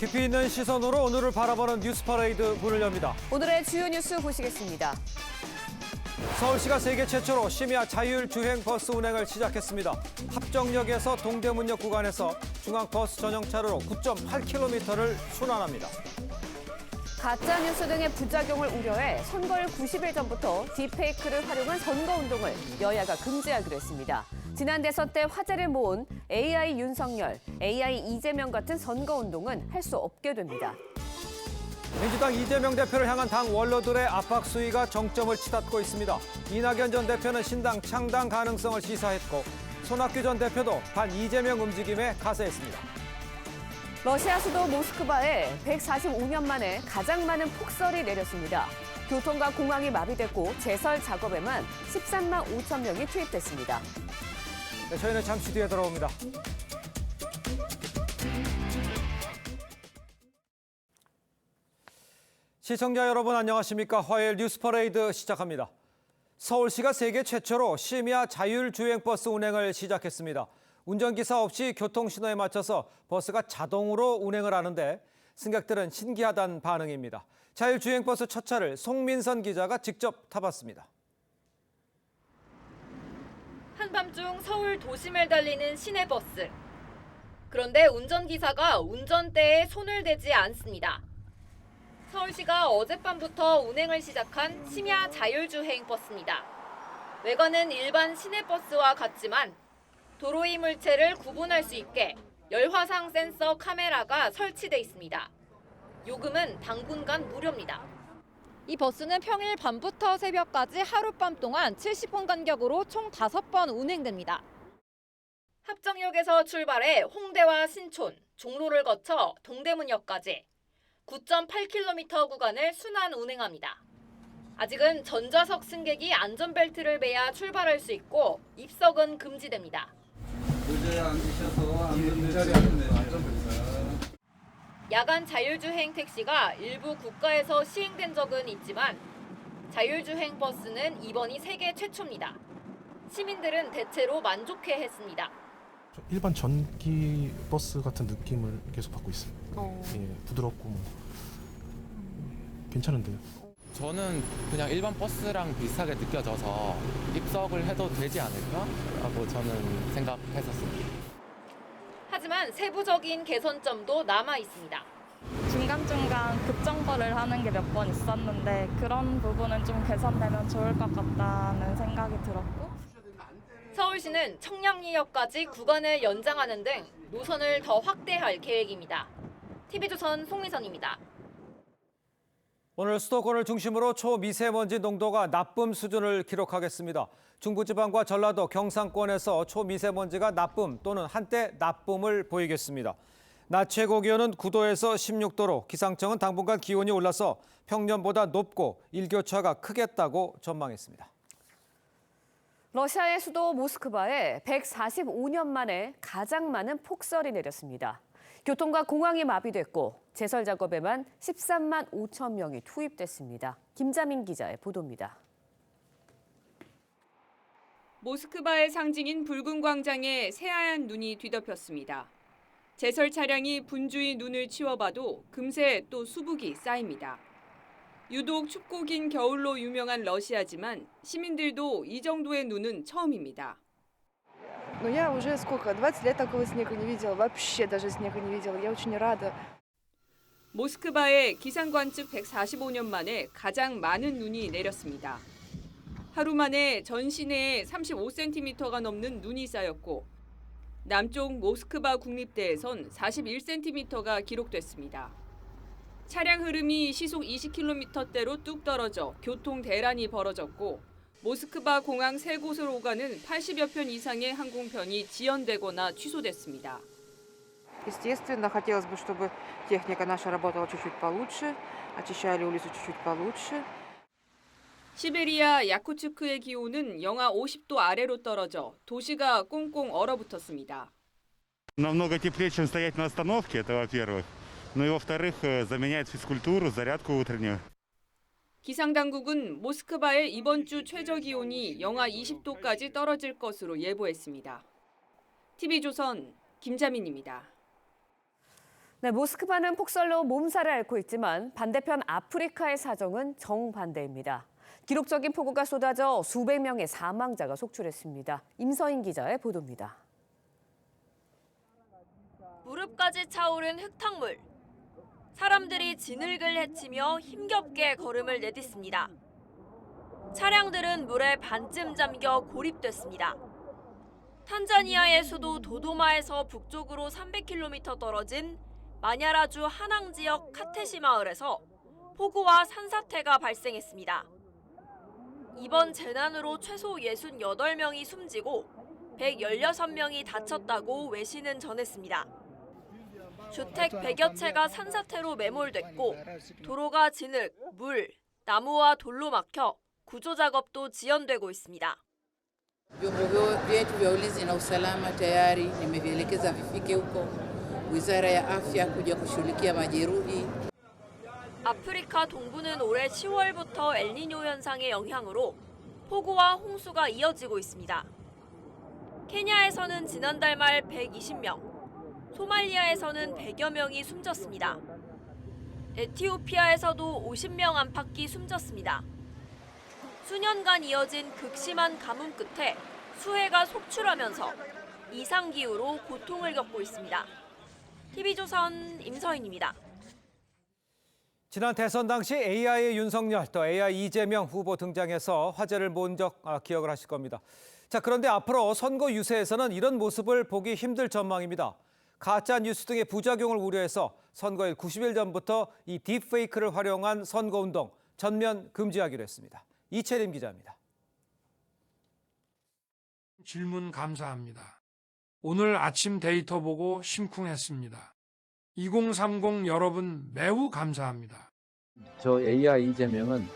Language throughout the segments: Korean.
깊이 있는 시선으로 오늘을 바라보는 뉴스 퍼레이드 문을 엽니다. 오늘의 주요 뉴스 보시겠습니다. 서울시가 세계 최초로 심야 자율주행 버스 운행을 시작했습니다. 합정역에서 동대문역 구간에서 중앙버스 전용차로로 9.8km를 순환합니다. 가짜뉴스 등의 부작용을 우려해 선거일 90일 전부터 딥페이크를 활용한 선거운동을 여야가 금지하기로 했습니다. 지난 대선 때 화제를 모은 AI 윤석열, AI 이재명 같은 선거운동은 할 수 없게 됩니다. 민주당 이재명 대표를 향한 당 원로들의 압박 수위가 정점을 치닫고 있습니다. 이낙연 전 대표는 신당 창당 가능성을 시사했고 손학규 전 대표도 반 이재명 움직임에 가세했습니다. 러시아 수도 모스크바에 145년 만에 가장 많은 폭설이 내렸습니다. 교통과 공항이 마비됐고 제설 작업에만 13만 5천 명이 투입됐습니다. 네, 저희는 잠시 뒤에 돌아옵니다. 시청자 여러분 안녕하십니까? 화요일 뉴스 퍼레이드 시작합니다. 서울시가 세계 최초로 심야 자율주행버스 운행을 시작했습니다. 운전기사 없이 교통신호에 맞춰서 버스가 자동으로 운행을 하는데 승객들은 신기하다는 반응입니다. 자율주행버스 첫 차를 송민선 기자가 직접 타봤습니다. 한밤중 서울 도심을 달리는 시내버스. 그런데 운전기사가 운전대에 손을 대지 않습니다. 서울시가 어젯밤부터 운행을 시작한 심야 자율주행 버스입니다. 외관은 일반 시내버스와 같지만 도로 이물체를 구분할 수 있게 열화상 센서 카메라가 설치돼 있습니다. 요금은 당분간 무료입니다. 이 버스는 평일 밤부터 새벽까지 하룻밤 동안 70분 간격으로 총 5번 운행됩니다. 합정역에서 출발해 홍대와 신촌, 종로를 거쳐 동대문역까지 9.8km 구간을 순환 운행합니다. 아직은 전좌석 승객이 안전벨트를 매야 출발할 수 있고 입석은 금지됩니다. 의자에 앉으셔서 안전벨트. 야간 자율주행 택시가 일부 국가에서 시행된 적은 있지만 자율주행 버스는 이번이 세계 최초입니다. 시민들은 대체로 만족해했습니다. 일반 전기 버스 같은 느낌을 계속 받고 있습니다. 예, 부드럽고 괜찮은데요. 저는 그냥 일반 버스랑 비슷하게 느껴져서 입석을 해도 되지 않을까라고 저는 생각했었습니다. 하지만 세부적인 개선점도 남아 있습니다. 중간중간 급정거를 하는 게 몇 번 있었는데 그런 부분은 좀 개선되면 좋을 것 같다는 생각이 들었고 서울시는 청량리역까지 구간을 연장하는 등 노선을 더 확대할 계획입니다. TV조선 송미선입니다. 오늘 수도권을 중심으로 초미세먼지 농도가 나쁨 수준을 기록하겠습니다. 중부지방과 전라도, 경상권에서 초미세먼지가 나쁨 또는 한때 나쁨을 보이겠습니다. 낮 최고 기온은 9도에서 16도로 기상청은 당분간 기온이 올라서 평년보다 높고 일교차가 크겠다고 전망했습니다. 러시아의 수도 모스크바에 145년 만에 가장 많은 폭설이 내렸습니다. 교통과 공항이 마비됐고 제설 작업에만 13만 5천 명이 투입됐습니다. 김자민 기자의 보도입니다. 모스크바의 상징인 붉은 광장에 새하얀 눈이 뒤덮였습니다. 제설 차량이 분주히 눈을 치워봐도 금세 또 수북이 쌓입니다. 유독 춥고 긴 겨울로 유명한 러시아지만 시민들도 이 정도의 눈은 처음입니다. Но я уже сколько, 20 лет такого снега не видела, вообще даже снега не видела. Я очень рада. 모스크바에 기상관측 145년 만에 가장 많은 눈이 내렸습니다. 하루 만에 전 시내에 35cm가 넘는 눈이 쌓였고 남쪽 모스크바 국립대에선 41cm가 기록됐습니다. 차량 흐름이 시속 20km대로 뚝 떨어져 교통 대란이 벌어졌고 모스크바 공항 3곳을 오가는 80여 편 이상의 항공편이 지연되거나 취소됐습니다. Естественно, хотелось бы, чтобы техника наша работала чуть-чуть получше, очищали улицу чуть-чуть получше. 시베리아 야쿠츠크의 기온은 영하 50도 아래로 떨어져 도시가 꽁꽁 얼어붙었습니다. Намного теплее, чем стоять на остановке, это во-первых. Ну и во-вторых, заменяет физкультуру, зарядку утреннюю. 기상당국은 모스크바의 이번 주 최저 기온이 영하 20도까지 떨어질 것으로 예보했습니다. TV조선 김자민입니다. 네, 모스크바는 폭설로 몸살을 앓고 있지만 반대편 아프리카의 사정은 정반대입니다. 기록적인 폭우가 쏟아져 수백 명의 사망자가 속출했습니다. 임서인 기자의 보도입니다. 무릎까지 차오른 흙탕물. 사람들이 진흙을 헤치며 힘겹게 걸음을 내딛습니다. 차량들은 물에 반쯤 잠겨 고립됐습니다. 탄자니아의 수도 도도마에서 북쪽으로 300km 떨어진 마냐라주 하낭 지역 카테시 마을에서 폭우와 산사태가 발생했습니다. 이번 재난으로 최소 68명이 숨지고 116명이 다쳤다고 외신은 전했습니다. 주택 100여 채가 산사태로 매몰됐고 도로가 진흙, 물, 나무와 돌로 막혀 구조 작업도 지연되고 있습니다. Vyombo vyetu vya ulinzi na usalama tayari nimevielekeza vifike huko Wizara ya Afya kuja kushughulikia majeruhi. 아프리카 동부는 올해 10월부터 엘니뇨 현상의 영향으로 폭우와 홍수가 이어지고 있습니다. 케냐에서는 지난달 말 120명, 소말리아에서는 100여 명이 숨졌습니다. 에티오피아에서도 50명 안팎이 숨졌습니다. 수년간 이어진 극심한 가뭄 끝에 수해가 속출하면서 이상기후로 고통을 겪고 있습니다. TV조선 임서인입니다. 지난 대선 당시 AI의 윤석열 또 AI 이재명 후보 등장해서 화제를 모은 적 기억을 하실 겁니다. 자, 그런데 앞으로 선거 유세에서는 이런 모습을 보기 힘들 전망입니다. 가짜 뉴스 등의 부작용을 우려해서 선거일 90일 전부터 이 딥페이크를 활용한 선거운동 전면 금지하기로 했습니다. 이채림 기자입니다. 질문 감사합니다. 오늘 아침 데이터 보고 심쿵했습니다. 2030 여러분 매우 감사합니다. 저 AI 이재명은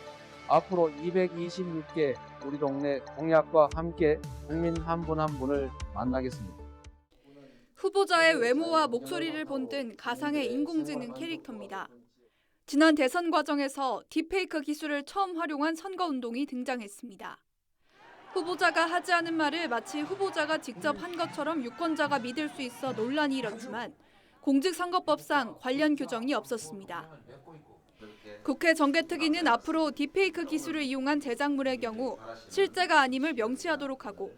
앞으로 226개 우리 동네 공약과 함께 국민 한 분 한 분을 만나겠습니다. 후보자의 외모와 목소리를 본뜬 가상의 인공지능 캐릭터입니다. 지난 대선 과정에서 딥페이크 기술을 처음 활용한 선거운동이 등장했습니다. 후보자가 하지 않은 말을 마치 후보자가 직접 한 것처럼 유권자가 믿을 수 있어 논란이 일었지만 공직선거법상 관련 규정이 없었습니다. 국회 정개특위는 앞으로 딥페이크 기술을 이용한 제작물의 경우 실제가 아님을 명시하도록 하고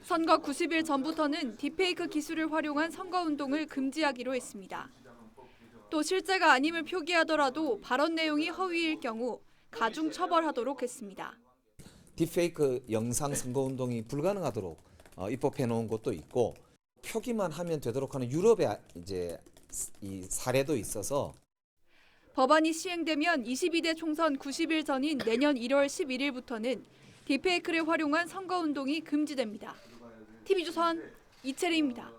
선거 90일 전부터는 딥페이크 기술을 활용한 선거운동을 금지하기로 했습니다. 또 실제가 아님을 표기하더라도 발언 내용이 허위일 경우 가중 처벌하도록 했습니다. 딥페이크 영상 선거운동이 불가능하도록 입법해 놓은 것도 있고 표기만 하면 되도록 하는 유럽의 이제 이 사례도 있어서 법안이 시행되면 22대 총선 90일 전인 내년 1월 11일부터는 딥페이크를 활용한 선거운동이 금지됩니다. TV조선 이채리입니다.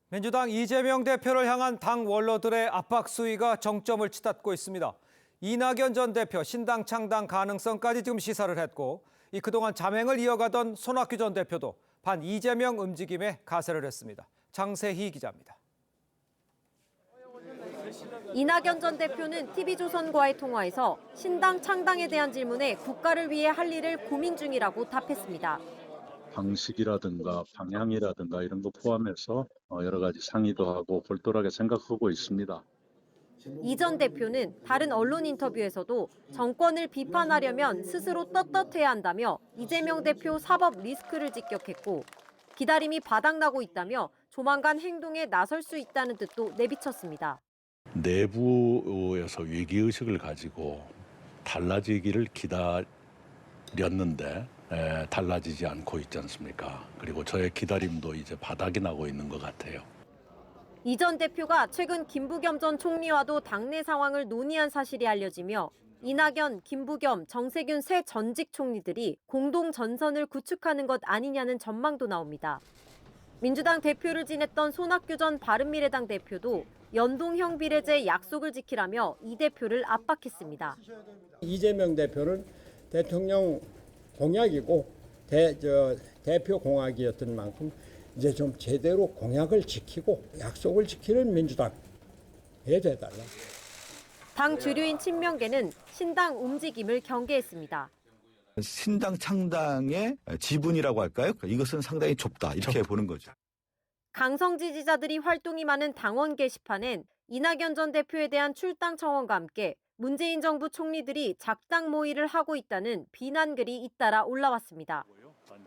민주당 이재명 대표를 향한 당 원로들의 압박 수위가 정점을 치닫고 있습니다. 이낙연 전 대표 신당 창당 가능성까지 지금 시사를 했고 그동안 잠행을 이어가던 손학규 전 대표도 반 이재명 움직임에 가세를 했습니다. 장세희 기자입니다. 이낙연 전 대표는 TV조선과의 통화에서 신당 창당에 대한 질문에 국가를 위해 할 일을 고민 중이라고 답했습니다. 방식이라든가 방향이라든가 이런 거 포함해서 여러 가지 상의도 하고 골똘하게 생각하고 있습니다. 이 전 대표는 다른 언론 인터뷰에서도 정권을 비판하려면 스스로 떳떳해야 한다며 이재명 대표 사법 리스크를 직격했고 기다림이 바닥나고 있다며 조만간 행동에 나설 수 있다는 뜻도 내비쳤습니다. 내부에서 위기의식을 가지고 달라지기를 기다렸는데 달라지지 않고 있지 않습니까? 그리고 저의 기다림도 이제 바닥이 나고 있는 것 같아요. 이 전 대표가 최근 김부겸 전 총리와도 당내 상황을 논의한 사실이 알려지며 이낙연, 김부겸, 정세균 새 전직 총리들이 공동 전선을 구축하는 것 아니냐는 전망도 나옵니다. 민주당 대표를 지냈던 손학규 전 바른미래당 대표도 연동형 비례제 약속을 지키라며 이 대표를 압박했습니다. 이재명 대표는 대통령 공약이고 대표 공약이었던 만큼 이제 좀 제대로 공약을 지키고 약속을 지키는 민주당 해달라. 당 주류인 친명계는 신당 움직임을 경계했습니다. 신당 창당의 지분이라고 할까요? 이것은 상당히 좁다 이렇게 보는 거죠. 강성 지지자들이 활동이 많은 당원 게시판엔 이낙연 전 대표에 대한 출당 청원과 함께 문재인 정부 총리들이 작당 모의를 하고 있다는 비난글이 잇따라 올라왔습니다.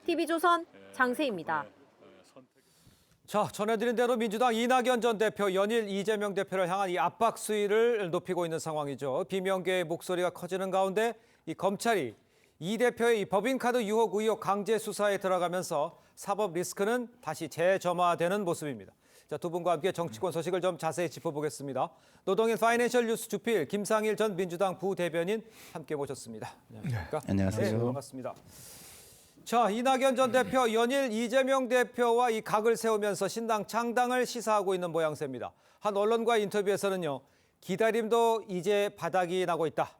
TV조선 장세희입니다. 자, 전해드린 대로 민주당 이낙연 전 대표 연일 이재명 대표를 향한 이 압박 수위를 높이고 있는 상황이죠. 비명계의 목소리가 커지는 가운데 이 검찰이 이 대표의 이 법인카드 유혹 의혹 강제 수사에 들어가면서 사법 리스크는 다시 재점화되는 모습입니다. 자, 두 분과 함께 정치권 소식을 좀 자세히 짚어보겠습니다. 노동일 파이낸셜 뉴스 주필 김상일 전 민주당 부대변인 함께 모셨습니다. 안녕하십니까? 안녕하세요. 네, 반갑습니다. 자, 이낙연 전 대표 연일 이재명 대표와 이 각을 세우면서 신당 창당을 시사하고 있는 모양새입니다. 한 언론과 인터뷰에서는요, 기다림도 이제 바닥이 나고 있다.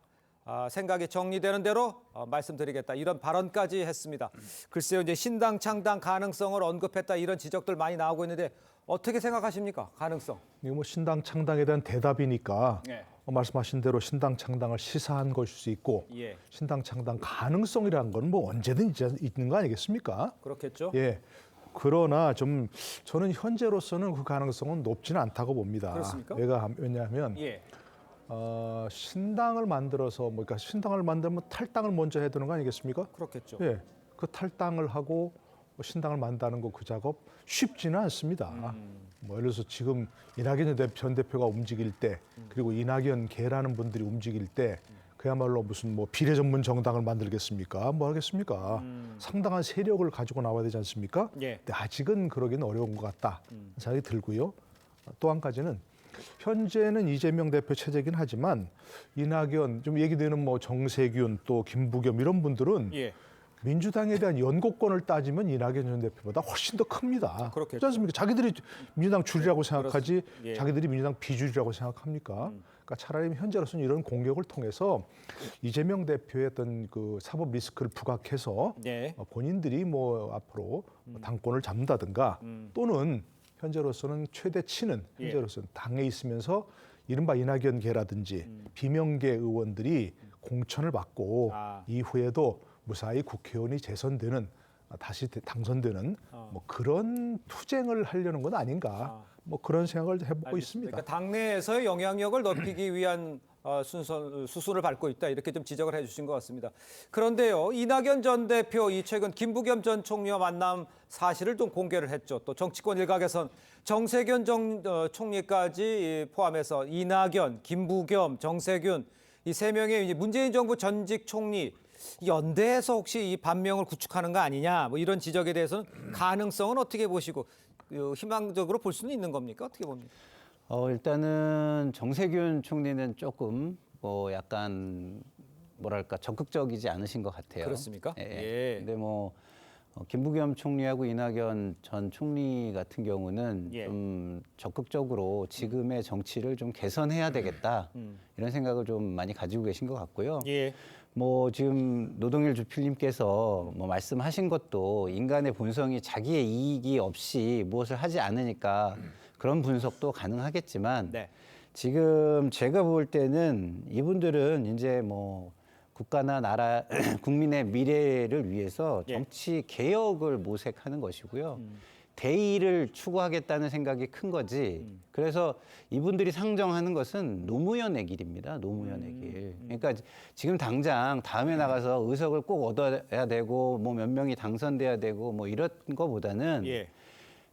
생각이 정리되는 대로 말씀드리겠다. 이런 발언까지 했습니다. 글쎄요, 이제 신당 창당 가능성을 언급했다. 이런 지적들 많이 나오고 있는데 어떻게 생각하십니까? 가능성. 이거 뭐 신당 창당에 대한 대답이니까 네. 말씀하신 대로 신당 창당을 시사한 것일 수 있고 예. 신당 창당 가능성이라는 건 뭐 언제든 있는 거 아니겠습니까? 그렇겠죠. 예. 그러나 좀 저는 현재로서는 그 가능성은 높지는 않다고 봅니다. 그렇습니까? 왜냐하면 예. 신당을 만들어서 그러니까 신당을 만들면 탈당을 먼저 해야 되는 거 아니겠습니까? 그렇겠죠. 예. 그 탈당을 하고 신당을 만드는 거 그 작업 쉽지는 않습니다. 뭐 예를 들어서 지금 이낙연 전 대표가 움직일 때 그리고 이낙연 계라는 분들이 움직일 때 그야말로 무슨 뭐 비례 전문 정당을 만들겠습니까? 뭐 하겠습니까? 상당한 세력을 가지고 나와야 되지 않습니까? 예. 근데 아직은 그러기는 어려운 것 같다 생각이 들고요. 또 한 가지는 현재는 이재명 대표 체제긴 하지만 이낙연 좀 얘기되는 뭐 정세균 또 김부겸 이런 분들은 예. 민주당에 대한 연고권을 따지면 이낙연 전 대표보다 훨씬 더 큽니다. 그렇겠죠. 그렇지 않습니까? 자기들이 민주당 줄이라고 생각하지 예. 자기들이 민주당 비줄이라고 생각합니까? 그러니까 차라리 현재로서는 이런 공격을 통해서 이재명 대표의 어떤 그 사법 리스크를 부각해서 네. 본인들이 뭐 앞으로 당권을 잡는다든가 또는 현재로서는 최대치는 현재로서는 당에 있으면서 이른바 이낙연계라든지 비명계 의원들이 공천을 받고 이후에도 무사히 국회의원이 재선되는 다시 당선되는 뭐 그런 투쟁을 하려는 건 아닌가 뭐 그런 생각을 해보고 알겠습니다. 있습니다. 그러니까 당내에서의 영향력을 높이기 위한 수순을 밟고 있다 이렇게 좀 지적을 해주신 것 같습니다. 그런데요, 이낙연 전 대표 이 최근 김부겸 전 총리와 만남 사실을 좀 공개를 했죠. 또 정치권 일각에선 정세균 총리까지 포함해서 이낙연, 김부겸, 정세균 이 세 명의 문재인 정부 전직 총리 연대해서 혹시 이 반명을 구축하는 거 아니냐 뭐 이런 지적에 대해서는 가능성은 어떻게 보시고 희망적으로 볼 수는 있는 겁니까? 어떻게 봅니까? 일단은 정세균 총리는 조금 뭐 약간 뭐랄까 적극적이지 않으신 것 같아요. 그렇습니까? 예. 예. 근데 뭐 김부겸 총리하고 이낙연 전 총리 같은 경우는 예. 좀 적극적으로 지금의 정치를 좀 개선해야 되겠다 이런 생각을 좀 많이 가지고 계신 것 같고요. 예. 뭐 지금 노동일 주필님께서 뭐 말씀하신 것도 인간의 본성이 자기의 이익이 없이 무엇을 하지 않으니까 그런 분석도 가능하겠지만 네. 지금 제가 볼 때는 이분들은 이제 뭐 국가나 나라 국민의 미래를 위해서 정치 개혁을 모색하는 것이고요. 대의를 추구하겠다는 생각이 큰 거지. 그래서 이분들이 상정하는 것은 노무현의 길입니다. 노무현의 길. 그러니까 지금 당장 다음에 나가서 의석을 꼭 얻어야 되고 뭐 몇 명이 당선돼야 되고 뭐 이런 거보다는 예.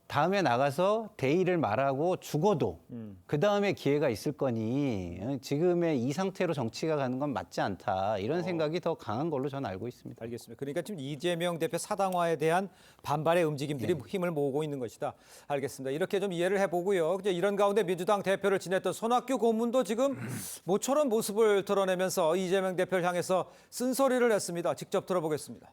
다음에 나가서 대의를 말하고 죽어도 그 다음에 기회가 있을 거니 지금의 이 상태로 정치가 가는 건 맞지 않다. 이런 생각이 더 강한 걸로 저는 알고 있습니다. 알겠습니다. 그러니까 지금 이재명 대표 사당화에 대한 반발의 움직임들이 힘을 모으고 있는 것이다. 알겠습니다. 이렇게 좀 이해를 해보고요. 이제 이런 가운데 민주당 대표를 지냈던 손학규 고문도 지금 모처럼 모습을 드러내면서 이재명 대표를 향해서 쓴소리를 했습니다. 직접 들어보겠습니다.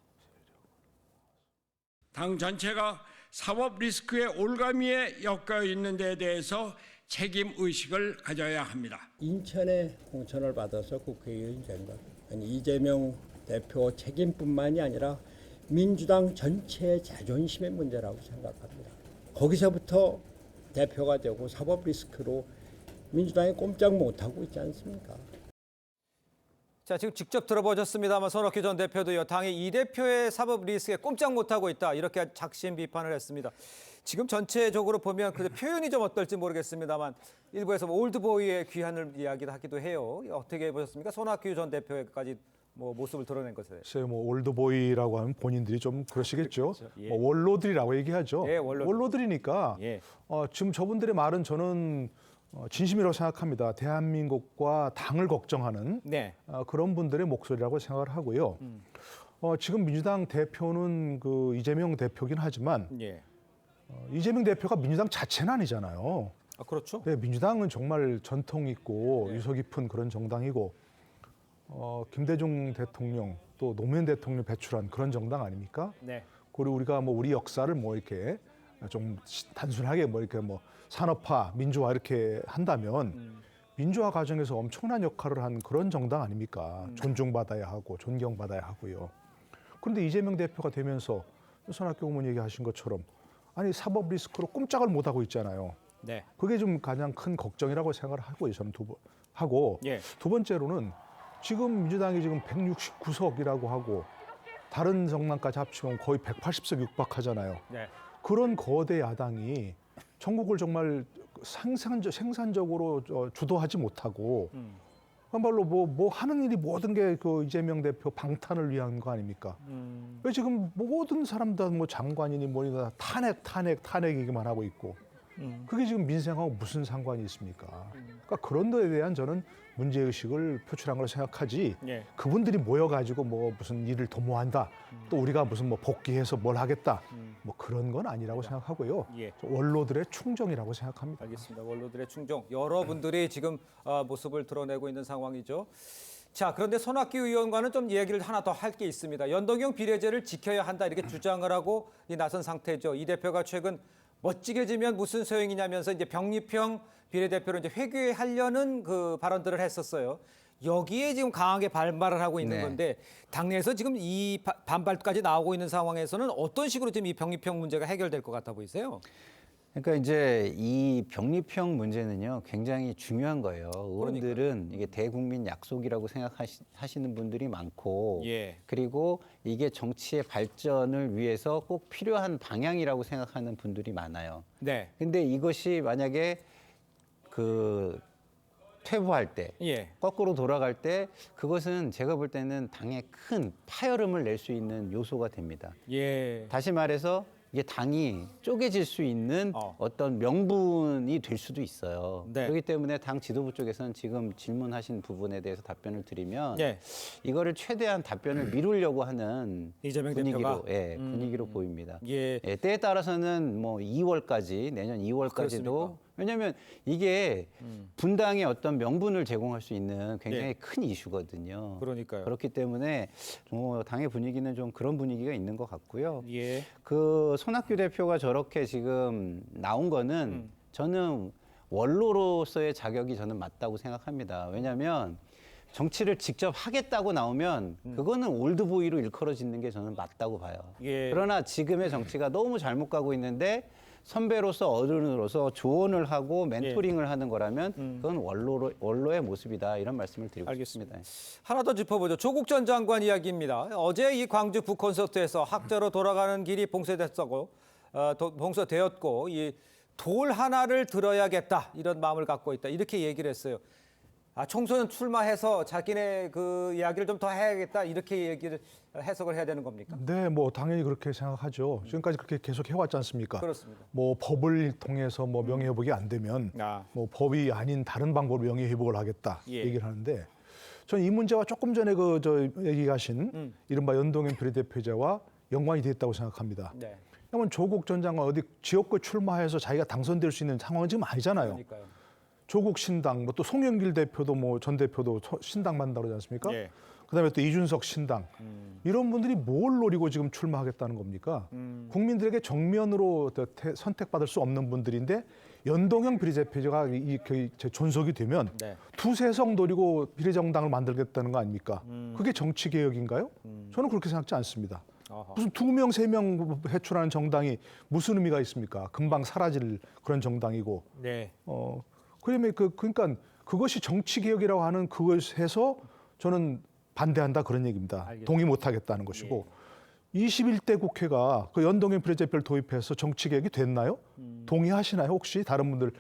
당 전체가 사법 리스크의 올가미에 엮여 있는 데 대해서 책임 의식을 가져야 합니다. 인천에 공천을 받아서 국회의원이 된 것. 이재명 대표 책임뿐만이 아니라 민주당 전체의 자존심의 문제라고 생각합니다. 거기서부터 대표가 되고 사법 리스크로 민주당이 꼼짝 못하고 있지 않습니까? 자, 지금 직접 들어보셨습니다만 손학규 전 대표도요. 당의 이 대표의 사법 리스크에 꼼짝 못하고 있다. 이렇게 작심 비판을 했습니다. 지금 전체적으로 보면 그 표현이 좀 어떨지 모르겠습니다만 일부에서 뭐 올드보이의 귀환을 이야기하기도 해요. 어떻게 보셨습니까? 손학규 전 대표까지 뭐 모습을 드러낸 것에. 글쎄요, 뭐 올드보이라고 하면 본인들이 좀 그러시겠죠. 그렇죠. 예. 뭐 원로들이라고 얘기하죠. 예, 원로들. 원로들이니까 예. 지금 저분들의 말은 저는 진심이라고 생각합니다. 대한민국과 당을 걱정하는 네. 그런 분들의 목소리라고 생각을 하고요. 지금 민주당 대표는 그 이재명 대표긴 하지만 예. 이재명 대표가 민주당 자체는 아니잖아요. 아, 그렇죠. 네, 민주당은 정말 전통 있고 유서 깊은 그런 정당이고 김대중 대통령 또 노무현 대통령 배출한 그런 정당 아닙니까? 네. 그리고 우리가 뭐 우리 역사를 뭐 이렇게 좀 단순하게 뭐 이렇게 뭐 산업화, 민주화 이렇게 한다면 민주화 과정에서 엄청난 역할을 한 그런 정당 아닙니까? 존중받아야 하고 존경받아야 하고요. 그런데 이재명 대표가 되면서 손학규 의원 얘기하신 것처럼 아니 사법 리스크로 꼼짝을 못 하고 있잖아요. 네. 그게 좀 가장 큰 걱정이라고 생각을 하고요. 저는 두 번째로는 지금 민주당이 지금 169석이라고 하고 다른 정당까지 합치면 거의 180석 육박하잖아요. 네. 그런 거대 야당이 전국을 정말 생산적으로 주도하지 못하고 그야말로 뭐 하는 일이 모든 게 그 이재명 대표 방탄을 위한 거 아닙니까? 왜 지금 모든 사람들 뭐 장관이니 뭐니 다 탄핵 얘기만 하고 있고 그게 지금 민생하고 무슨 상관이 있습니까? 그러니까 그런 데에 대한 저는 문제의식을 표출한 걸로 생각하지 예. 그분들이 모여가지고 뭐 무슨 일을 도모한다 또 우리가 무슨 뭐 복귀해서 뭘 하겠다 뭐 그런 건 아니라고 생각하고요. 예. 원로들의 충정이라고 생각합니다. 알겠습니다. 원로들의 충정. 여러분들이 지금 모습을 드러내고 있는 상황이죠. 자, 그런데 손학규 의원과는 좀 얘기를 하나 더 할 게 있습니다. 연동형 비례제를 지켜야 한다 이렇게 주장을 하고 나선 상태죠. 이 대표가 최근 멋지게 지면 무슨 소용이냐면서 이제 병립형 비례대표로 이제 회귀하려는 그 발언들을 했었어요. 여기에 지금 강하게 반발을 하고 있는 네. 건데 당내에서 지금 이 반발까지 나오고 있는 상황에서는 어떤 식으로 지금 이 병립형 문제가 해결될 것 같아 보이세요? 그러니까 이제 이 병립형 문제는요 굉장히 중요한 거예요. 의원들은 이게 대국민 약속이라고 생각하시는 분들이 많고 예. 그리고 이게 정치의 발전을 위해서 꼭 필요한 방향이라고 생각하는 분들이 많아요. 네. 근데 이것이 만약에 그 퇴보할 때 예. 거꾸로 돌아갈 때 그것은 제가 볼 때는 당에 큰 파열음을 낼 수 있는 요소가 됩니다. 예. 다시 말해서 이게 당이 쪼개질 수 있는 어떤 명분이 될 수도 있어요. 네. 그렇기 때문에 당 지도부 쪽에서는 지금 질문하신 부분에 대해서 답변을 드리면 예. 이거를 최대한 답변을 미루려고 하는 이재명 분위기로, 대표가? 분위기로 보입니다. 예. 때에 따라서는 뭐 2월까지 내년 2월까지도 그렇습니까? 왜냐하면 이게 분당의 어떤 명분을 제공할 수 있는 굉장히 큰 이슈거든요. 그러니까요. 그렇기 때문에 당의 분위기는 좀 그런 분위기가 있는 것 같고요. 예. 그 손학규 대표가 저렇게 지금 나온 거는 저는 원로로서의 자격이 저는 맞다고 생각합니다. 왜냐하면 정치를 직접 하겠다고 나오면 그거는 올드보이로 일컬어지는 게 저는 맞다고 봐요. 예. 그러나 지금의 정치가 너무 잘못 가고 있는데 선배로서 어른으로서 조언을 하고 멘토링을 하는 거라면 그건 원로의 모습이다 이런 말씀을 드리고 싶습니다. 하나 더 짚어보죠. 조국 전 장관 이야기입니다. 어제 이 광주 북콘서트에서 학자로 돌아가는 길이 봉쇄되었고 이 돌 하나를 들어야겠다 이런 마음을 갖고 있다 이렇게 얘기를 했어요. 총선 출마해서 자기네 그 이야기를 좀 더 해야겠다 이렇게 해석을 해야 되는 겁니까? 네, 뭐 당연히 그렇게 생각하죠. 지금까지 그렇게 계속 해왔지 않습니까? 그렇습니다. 뭐 법을 통해서 뭐 명예회복이 안 되면 뭐 법이 아닌 다른 방법으로 명예회복을 하겠다 얘기를 하는데 저는 이 문제와 조금 전에 얘기하신 이른바 연동형 비례대표제와 연관이 됐다고 생각합니다. 네. 왜냐하면 조국 전 장관 어디 지역구 출마해서 자기가 당선될 수 있는 상황은 지금 아니잖아요. 그러니까요. 조국 신당, 뭐 또 송영길 대표도 뭐 전 대표도 신당 만든다고 그러지 않습니까? 예. 그다음에 또 이준석 신당 이런 분들이 뭘 노리고 지금 출마하겠다는 겁니까? 국민들에게 정면으로 선택받을 수 없는 분들인데 연동형 비례대표제가 존속이 되면 두세 석 노리고 비례정당을 만들겠다는 거 아닙니까? 그게 정치 개혁인가요? 저는 그렇게 생각지 않습니다. 무슨 2명, 3명 해출하는 정당이 무슨 의미가 있습니까? 금방 사라질 그런 정당이고. 네. 그러니까 그것이 정치 개혁이라고 하는 그것에서 저는 반대한다 그런 얘기입니다. 알겠습니다. 동의 못 하겠다는 것이고 21대 국회가 그 연동형 비례대표를 도입해서 정치 개혁이 됐나요? 동의하시나요? 혹시 다른 분들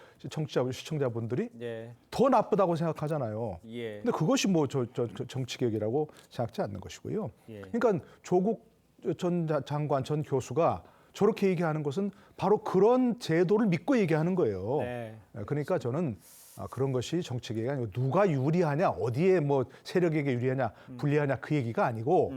시청자분들이 예. 더 나쁘다고 생각하잖아요. 예. 근데 그것이 뭐 정치 개혁이라고 생각지 않는 것이고요. 예. 그러니까 조국 전 장관 전 교수가 저렇게 얘기하는 것은 바로 그런 제도를 믿고 얘기하는 거예요. 네. 그러니까 저는 그런 것이 정치 개혁이 아니고 누가 유리하냐, 어디에 뭐 세력에게 유리하냐, 불리하냐 그 얘기가 아니고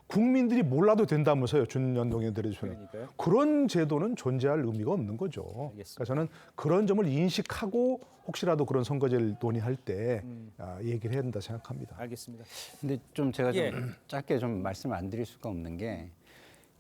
국민들이 몰라도 된다면서요, 준연동형 비례대표는. 그런 제도는 존재할 의미가 없는 거죠. 그러니까 저는 그런 점을 인식하고 혹시라도 그런 선거제를 논의할 때 얘기를 해야 된다 생각합니다. 알겠습니다. 근데 좀 제가 좀 짧게 좀 말씀을 안 드릴 수가 없는 게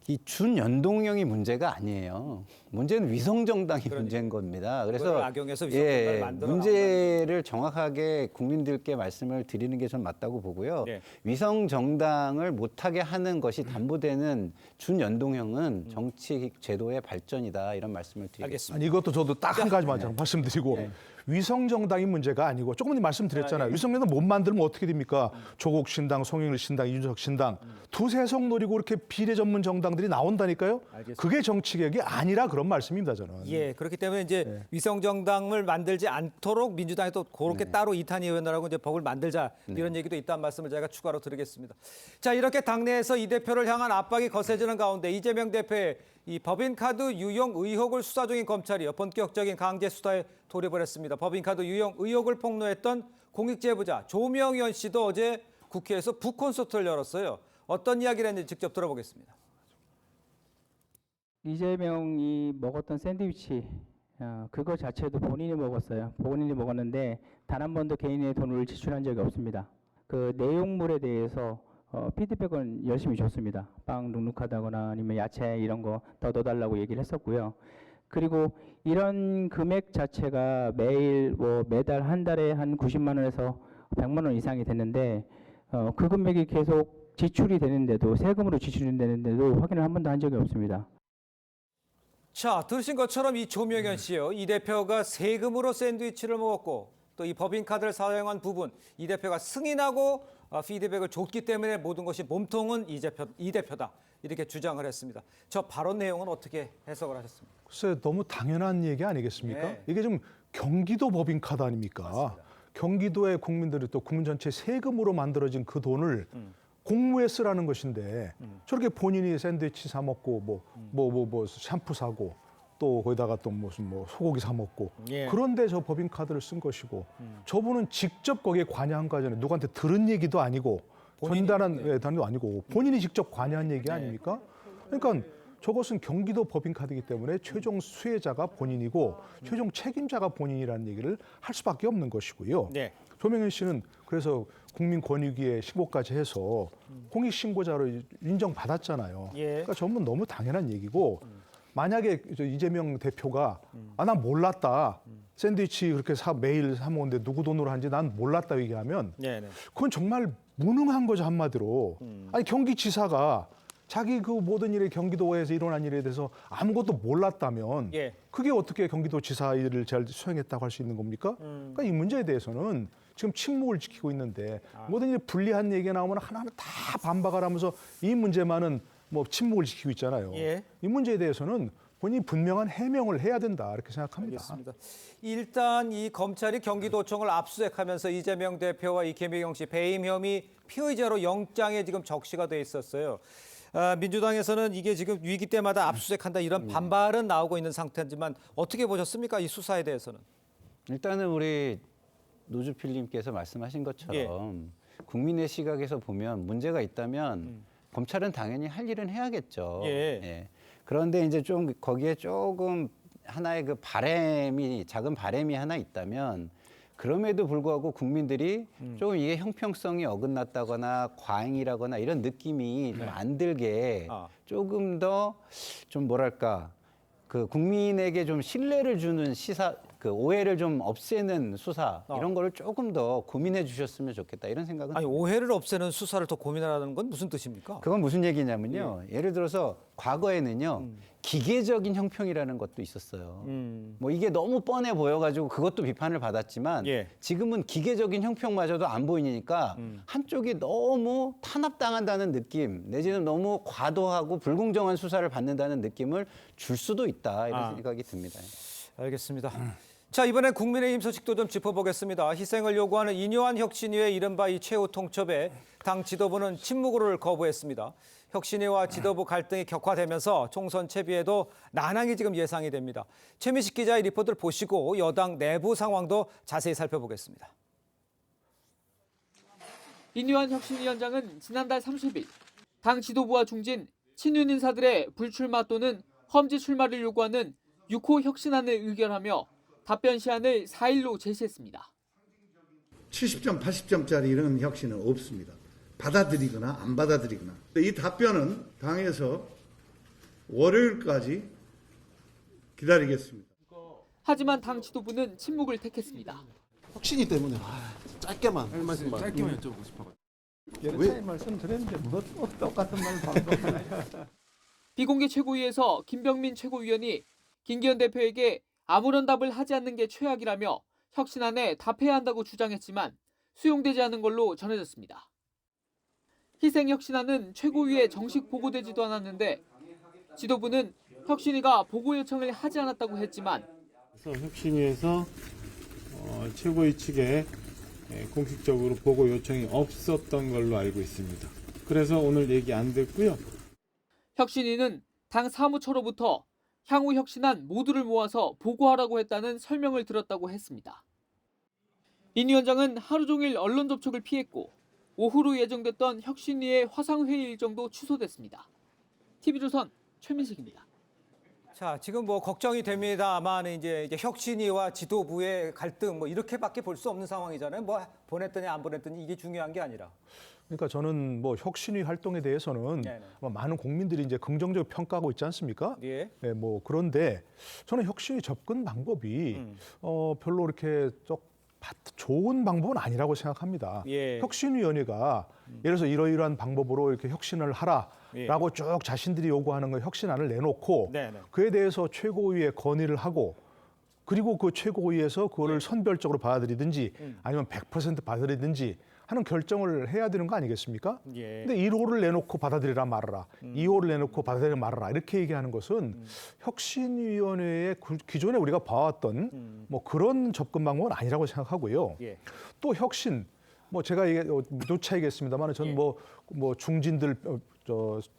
이 준연동형이 문제가 아니에요. 문제는 위성정당이 문제인 겁니다. 그래서 악용해서 위성정당을 만들어 문제를 정확하게 국민들께 말씀을 드리는 게 좀 맞다고 보고요. 위성정당을 못하게 하는 것이 담보되는 준연동형은 정치 제도의 발전이다 이런 말씀을 드리겠습니다. 아니, 이것도 저도 딱 한 가지만 말씀드리고 위성정당이 문제가 아니고 조금 전에 말씀드렸잖아요. 위성정당 못 만들면 어떻게 됩니까? 조국 신당, 송영길 신당, 이준석 신당 두세 석 노리고 이렇게 비례 전문 정당들이 나온다니까요. 그게 정치 개혁이 아니라 그런 말씀입니다, 저는. 예, 그렇기 때문에 이제 위성정당을 만들지 않도록 민주당이 또 그렇게 따로 이탄 의원들하고 이제 법을 만들자 이런 얘기도 있다는 말씀을 제가 추가로 드리겠습니다. 자, 이렇게 당내에서 이 대표를 향한 압박이 거세지는 가운데 이재명 대표의 이 법인카드 유용 의혹을 수사 중인 검찰이요 본격적인 강제 수사에 돌입을 했습니다. 법인카드 유용 의혹을 폭로했던 공익제보자 조명현 씨도 어제 국회에서 북콘서트를 열었어요. 어떤 이야기를 했는지 직접 들어보겠습니다. 이재명이 먹었던 샌드위치 그거 자체도 본인이 먹었어요. 본인이 먹었는데 단 한 번도 개인의 돈을 지출한 적이 없습니다. 그 내용물에 대해서 피드백은 열심히 줬습니다. 빵 눅눅하다거나 아니면 야채 이런 거 더 넣어달라고 얘기를 했었고요. 그리고 이런 금액 자체가 매일 매달 한 달에 한 90만 원에서 100만 원 이상이 됐는데 그 금액이 계속 지출이 되는데도 세금으로 지출이 되는데도 확인을 한 번도 한 적이 없습니다. 자, 들으신 것처럼 이 조명현 씨요. 이 대표가 세금으로 샌드위치를 먹었고 또 이 법인카드를 사용한 부분 이 대표가 승인하고 피드백을 줬기 때문에 모든 것이 몸통은 이 대표다. 이렇게 주장을 했습니다. 저 발언 내용은 어떻게 해석을 하셨습니까? 글쎄 너무 당연한 얘기 아니겠습니까? 네. 이게 좀 경기도 법인카드 아닙니까? 맞습니다. 경기도의 국민들이 또 국민 전체 세금으로 만들어진 그 돈을 공무에 쓰라는 것인데 저렇게 본인이 샌드위치 사 먹고 뭐 샴푸 사고 또 거기다가 또 무슨 소고기 사 먹고 그런데 저 법인카드를 쓴 것이고 저분은 직접 거기에 관여한 거 아니잖아요. 누구한테 들은 얘기도 아니고 전달한 단도 아니고 본인이 직접 관여한 얘기 아닙니까? 그러니까 저것은 경기도 법인카드이기 때문에 최종 수혜자가 본인이고 최종 책임자가 본인이라는 얘기를 할 수밖에 없는 것이고요. 조명현 씨는 그래서 국민권익위에 신고까지 해서 공익신고자로 인정받았잖아요. 그러니까 전부 너무 당연한 얘기고 만약에 이재명 대표가 난 몰랐다. 샌드위치 그렇게 매일 사 먹는데 누구 돈으로 한지 난 몰랐다 얘기하면 그건 정말 무능한 거죠, 한마디로. 아니 경기지사가 자기 그 모든 일이 경기도에서 일어난 일에 대해서 아무것도 몰랐다면 그게 어떻게 경기도지사 일을 잘 수행했다고 할 수 있는 겁니까? 그러니까 이 문제에 대해서는 지금 침묵을 지키고 있는데 모든 일이 불리한 얘기가 나오면 하나하나 다 반박을 하면서 이 문제만은 침묵을 지키고 있잖아요. 이 문제에 대해서는 본인이 분명한 해명을 해야 된다 이렇게 생각합니다. 알겠습니다. 일단 이 검찰이 경기도청을 압수수색하면서 이재명 대표와 이 김혜경 씨 배임 혐의 피의자로 영장에 지금 적시가 돼 있었어요. 민주당에서는 이게 지금 위기 때마다 압수수색한다 이런 반발은 나오고 있는 상태지만 어떻게 보셨습니까? 이 수사에 대해서는. 일단은 우리 노주필님께서 말씀하신 것처럼 국민의 시각에서 보면 문제가 있다면 검찰은 당연히 할 일은 해야겠죠. 그런데 이제 좀 거기에 조금 하나의 그 작은 바램이 하나 있다면 그럼에도 불구하고 국민들이 조금 이게 형평성이 어긋났다거나 과잉이라거나 이런 느낌이 좀 안 들게 조금 더 좀 뭐랄까 그 국민에게 좀 신뢰를 주는 그 오해를 좀 없애는 수사 이런 거를 조금 더 고민해 주셨으면 좋겠다 이런 생각은 아니 오해를 없애는 수사를 더 고민하라는 건 무슨 뜻입니까? 그건 무슨 얘기냐면요. 예를 들어서 과거에는요. 기계적인 형평이라는 것도 있었어요. 뭐 이게 너무 뻔해 보여가지고 그것도 비판을 받았지만 지금은 기계적인 형평마저도 안 보이니까 한쪽이 너무 탄압당한다는 느낌 내지는 너무 과도하고 불공정한 수사를 받는다는 느낌을 줄 수도 있다 이런 생각이 듭니다. 알겠습니다. 자, 이번엔 국민의힘 소식도 좀 짚어보겠습니다. 희생을 요구하는 인요한 혁신위의 이른바 이 최후 통첩에 당 지도부는 침묵을 거부했습니다. 혁신위와 지도부 갈등이 격화되면서 총선 채비에도 난항이 지금 예상이 됩니다. 최민식 기자의 리포트를 보시고 여당 내부 상황도 자세히 살펴보겠습니다. 인요한 혁신위원장은 지난달 30일 당 지도부와 중진, 친윤 인사들의 불출마 또는 험지 출마를 요구하는 6호 혁신안을 의결하며 답변 시한을 4일로 제시했습니다. 70점, 80점짜리 이런 혁신은 없습니다. 받아들이거나 안 받아들이거나. 이 답변은 당에서 월요일까지 기다리겠습니다. 하지만 당 지도부는 침묵을 택했습니다. 혁신이 때문에 짧게만 할 말씀만 짧게만 여쭤보고 싶어요. 왜? 차이 말씀드렸는데 뭐 똑같은 말 반복하나요? 비공개 최고위에서 김병민 최고위원이 김기현 대표에게 아무런 답을 하지 않는 게 최악이라며 혁신안에 답해야 한다고 주장했지만 수용되지 않은 걸로 전해졌습니다. 희생혁신안은 최고위에 정식 보고되지도 않았는데 지도부는 혁신위가 보고 요청을 하지 않았다고 했지만 혁신위에서 최고위 측에 공식적으로 보고 요청이 없었던 걸로 알고 있습니다. 그래서 오늘 얘기 안 됐고요. 혁신위는 당 사무처로부터 향후 혁신안 모두를 모아서 보고하라고 했다는 설명을 들었다고 했습니다. 인 위원장은 하루 종일 언론 접촉을 피했고 오후로 예정됐던 혁신위의 화상회의 일정도 취소됐습니다. TV조선 최민식입니다. 자, 지금 뭐 걱정이 됩니다만 이제 혁신위와 지도부의 갈등 뭐 이렇게밖에 볼 수 없는 상황이잖아요. 뭐 보냈더니 안 보냈더니 이게 중요한 게 아니라. 그러니까 저는 뭐 혁신위 활동에 대해서는 아마 많은 국민들이 이제 긍정적으로 평가하고 있지 않습니까? 예. 네, 뭐 그런데 저는 혁신위 접근 방법이 별로 이렇게 좋은 방법은 아니라고 생각합니다. 예. 혁신위원회가 예를 들어서 이러이러한 방법으로 이렇게 혁신을 하라라고 쭉 자신들이 요구하는 거 혁신안을 내놓고 그에 대해서 최고위에 건의를 하고 그리고 그 최고위에서 그거를 선별적으로 받아들이든지 아니면 100% 받아들이든지 하는 결정을 해야 되는 거 아니겠습니까? 근데 1호를 내놓고 받아들이라 말아라. 2호를 내놓고 받아들이라 말아라. 이렇게 얘기하는 것은 혁신위원회의 기존에 우리가 봐왔던 뭐 그런 접근 방법은 아니라고 생각하고요. 또 혁신, 뭐 제가 누차 얘기했습니다만 저는 뭐 중진들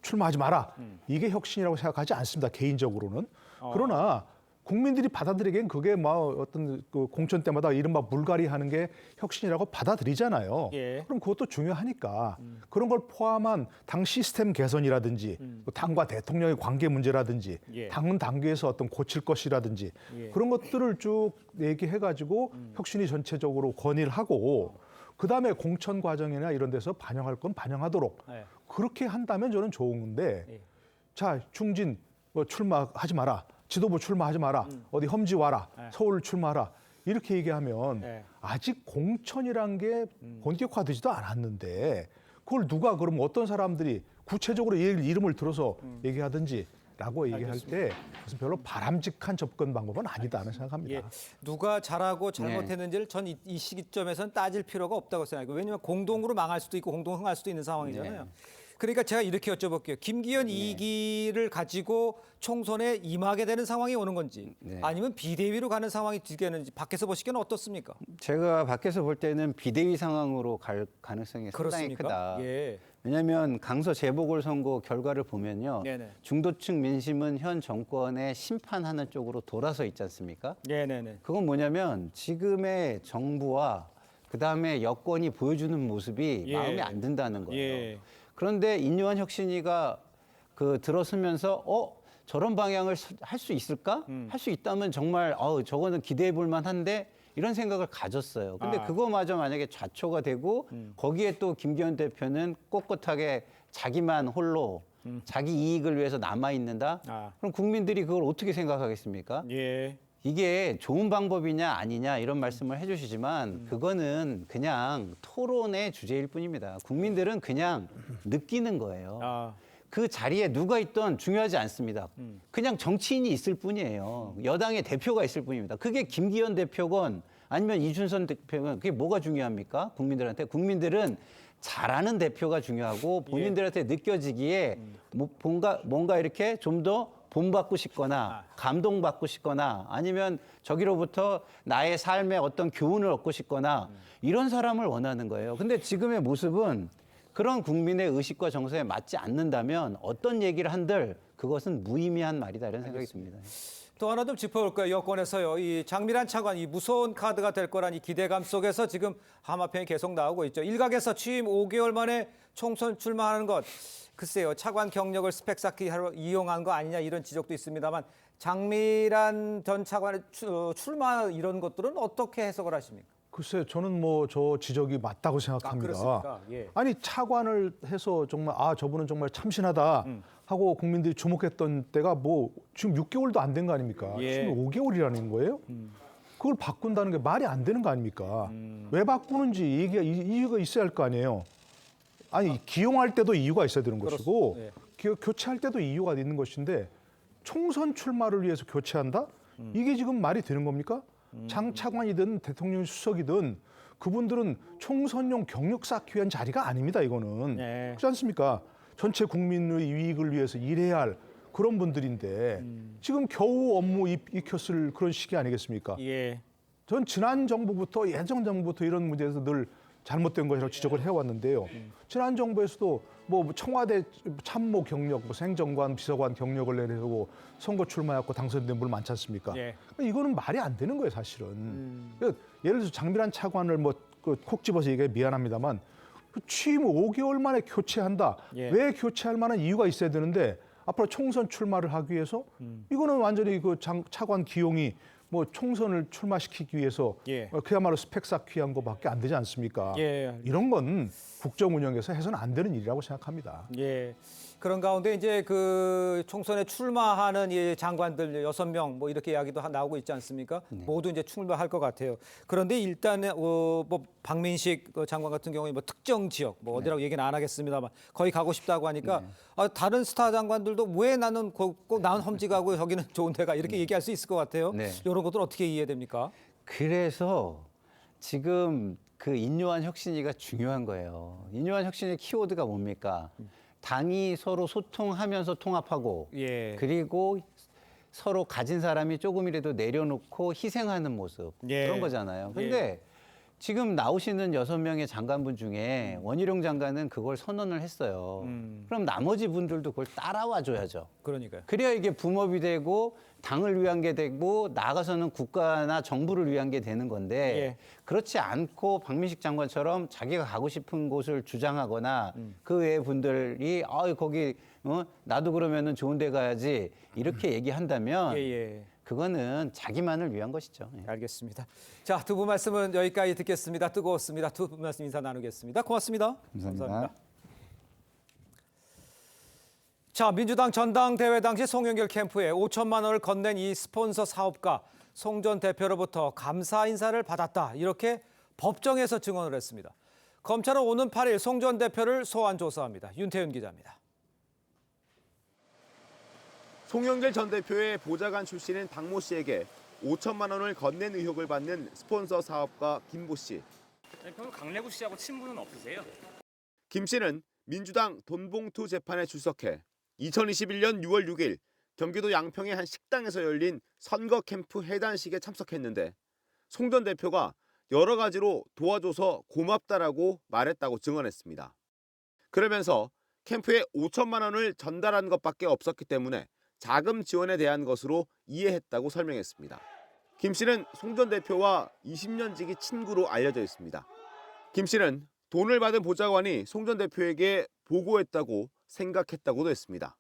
출마하지 마라. 이게 혁신이라고 생각하지 않습니다. 개인적으로는. 그러나 국민들이 받아들이기엔 그게 뭐 어떤 그 공천 때마다 이른바 물갈이 하는 게 혁신이라고 받아들이잖아요. 그럼 그것도 중요하니까 그런 걸 포함한 당 시스템 개선이라든지 당과 대통령의 관계 문제라든지 당은 당계에서 어떤 고칠 것이라든지 그런 것들을 쭉 얘기해가지고 혁신이 전체적으로 건의를 하고 그다음에 공천 과정이나 이런 데서 반영할 건 반영하도록 그렇게 한다면 저는 좋은데 자 중진 뭐 출마하지 마라. 지도부 출마하지 마라. 어디 험지 와라. 서울 출마하라. 이렇게 얘기하면 아직 공천이란 게 본격화되지도 않았는데 그걸 누가 그럼 어떤 사람들이 구체적으로 이름을 들어서 얘기하든지 라고 얘기할 때 그것은 별로 바람직한 접근 방법은 아니다는 생각합니다. 누가 잘하고 잘못했는지를 전 이 시기점에서는 따질 필요가 없다고 생각해요. 왜냐하면 공동으로 망할 수도 있고 공동 흥할 수도 있는 상황이잖아요. 그러니까 제가 이렇게 여쭤볼게요. 김기현 2기를 가지고 총선에 임하게 되는 상황이 오는 건지 아니면 비대위로 가는 상황이 되겠는지 밖에서 보시기에는 어떻습니까? 제가 밖에서 볼 때는 비대위 상황으로 갈 가능성이 상당히 크다. 왜냐하면 강서 재보궐선거 결과를 보면요. 중도층 민심은 현 정권의 심판하는 쪽으로 돌아서 있지 않습니까? 그건 뭐냐면 지금의 정부와 그다음에 여권이 보여주는 모습이 마음에 안 든다는 거예요. 그런데 인요한 혁신위가 들어서면서 저런 방향을 할 수 있을까? 할 수 있다면 정말 저거는 기대해 볼 만한데 이런 생각을 가졌어요. 근데 그거마저 만약에 좌초가 되고 거기에 또 김기현 대표는 꼿꼿하게 자기만 홀로 자기 이익을 위해서 남아 있는다. 그럼 국민들이 그걸 어떻게 생각하겠습니까? 이게 좋은 방법이냐 아니냐 이런 말씀을 해주시지만 그거는 그냥 토론의 주제일 뿐입니다. 국민들은 그냥 느끼는 거예요. 그 자리에 누가 있던 중요하지 않습니다. 그냥 정치인이 있을 뿐이에요. 여당의 대표가 있을 뿐입니다. 그게 김기현 대표건 아니면 이준석 대표건 그게 뭐가 중요합니까? 국민들한테. 국민들은 잘하는 대표가 중요하고 본인들한테 느껴지기에 뭔가 이렇게 좀 더 본받고 싶거나 감동받고 싶거나 아니면 저기로부터 나의 삶에 어떤 교훈을 얻고 싶거나 이런 사람을 원하는 거예요. 근데 지금의 모습은 그런 국민의 의식과 정서에 맞지 않는다면 어떤 얘기를 한들 그것은 무의미한 말이다 이런 생각이 듭니다. 또 하나 좀 짚어볼까요? 여권에서요. 이 장미란 차관, 이 무서운 카드가 될 거란 이 기대감 속에서 지금 하마평이 계속 나오고 있죠. 일각에서 취임 5개월 만에 총선 출마하는 것. 글쎄요. 차관 경력을 스펙 쌓기 하러 이용한 거 아니냐 이런 지적도 있습니다만 장미란 전 차관의 출마 이런 것들은 어떻게 해석을 하십니까? 글쎄 저는 뭐 저 지적이 맞다고 생각합니다. 그렇습니까? 예. 아니 차관을 해서 정말 저분은 정말 참신하다 하고 국민들이 주목했던 때가 뭐 지금 6개월도 안 된 거 아닙니까? 예. 지금 5개월이라는 거예요? 그걸 바꾼다는 게 말이 안 되는 거 아닙니까? 왜 바꾸는지 이유가 있어야 할 거 아니에요. 아니 기용할 때도 이유가 있어야 되는 것이고 예. 교체할 때도 이유가 있는 것인데 총선 출마를 위해서 교체한다? 이게 지금 말이 되는 겁니까? 장 차관이든 대통령 수석이든 그분들은 총선용 경력 쌓기 위한 자리가 아닙니다. 이거는 그렇지 않습니까? 전체 국민의 이익을 위해서 일해야 할 그런 분들인데 지금 겨우 업무 익혔을 그런 시기 아니겠습니까? 예. 전 지난 정부부터 예전 정부부터 이런 문제에서 늘 잘못된 것이라고 지적을 해왔는데요. 지난 정부에서도 뭐 청와대 참모 경력, 뭐 행정관, 비서관 경력을 내려고 선거 출마했고 당선된 분 많지 않습니까? 예. 이거는 말이 안 되는 거예요, 사실은. 예를 들어서 장미란 차관을 뭐 콕 집어서 얘기해 미안합니다만 취임 5개월 만에 교체한다. 예. 왜 교체할 만한 이유가 있어야 되는데 앞으로 총선 출마를 하기 위해서 이거는 완전히 그 차관 기용이 뭐 총선을 출마시키기 위해서 예. 그야말로 스펙 쌓기 위한 것밖에 안 되지 않습니까? 예. 이런 건 국정 운영에서 해서는 안 되는 일이라고 생각합니다. 예. 그런 가운데 이제 그 총선에 출마하는 이 장관들 6명 뭐 이렇게 이야기도 나오고 있지 않습니까? 모두 이제 출마할 것 같아요. 그런데 일단은 뭐 박민식 장관 같은 경우에 뭐 특정 지역 뭐 어디라고 얘기는 안 하겠습니다만 거기 가고 싶다고 하니까 다른 스타 장관들도 왜 나는 꼭 나는 험지 가고 여기는 좋은 데가 이렇게 얘기할 수 있을 것 같아요. 이런 것들 어떻게 이해됩니까? 그래서 지금 그 인요한 혁신위가 중요한 거예요. 인요한 혁신의 키워드가 뭡니까? 당이 서로 소통하면서 통합하고 그리고 서로 가진 사람이 조금이라도 내려놓고 희생하는 모습 그런 거잖아요. 근데 지금 나오시는 6명의 장관분 중에 원희룡 장관은 그걸 선언을 했어요. 그럼 나머지 분들도 그걸 따라와 줘야죠. 그러니까요. 그래야 이게 붐업이 되고 당을 위한 게 되고 나아가서는 국가나 정부를 위한 게 되는 건데 그렇지 않고 박민식 장관처럼 자기가 가고 싶은 곳을 주장하거나 그 외의 분들이 거기 나도 그러면은 좋은 데 가야지 이렇게 얘기한다면 그거는 자기만을 위한 것이죠. 알겠습니다. 자, 두 분 말씀은 여기까지 듣겠습니다. 뜨거웠습니다. 두 분 말씀 인사 나누겠습니다. 고맙습니다. 감사합니다. 자, 민주당 전당대회 당시 송영길 캠프에 5천만 원을 건넨 이 스폰서 사업가 송 전 대표로부터 감사 인사를 받았다. 이렇게 법정에서 증언을 했습니다. 검찰은 오는 8일 송 전 대표를 소환 조사합니다. 윤태윤 기자입니다. 송영길 전 대표의 보좌관 출신인 박모 씨에게 5천만 원을 건넨 의혹을 받는 스폰서 사업가 김보 씨. 그럼 강래구 씨하고 친분은 없으세요? 김 씨는 민주당 돈봉투 재판에 출석해 2021년 6월 6일 경기도 양평의 한 식당에서 열린 선거 캠프 해단식에 참석했는데 송 전 대표가 여러 가지로 도와줘서 고맙다라고 말했다고 증언했습니다. 그러면서 캠프에 5천만 원을 전달한 것밖에 없었기 때문에 자금 지원에 대한 것으로 이해했다고 설명했습니다. 김 씨는 송 전 대표와 20년 지기 친구로 알려져 있습니다. 김 씨는 돈을 받은 보좌관이 송 전 대표에게 보고했다고 생각했다고도 했습니다.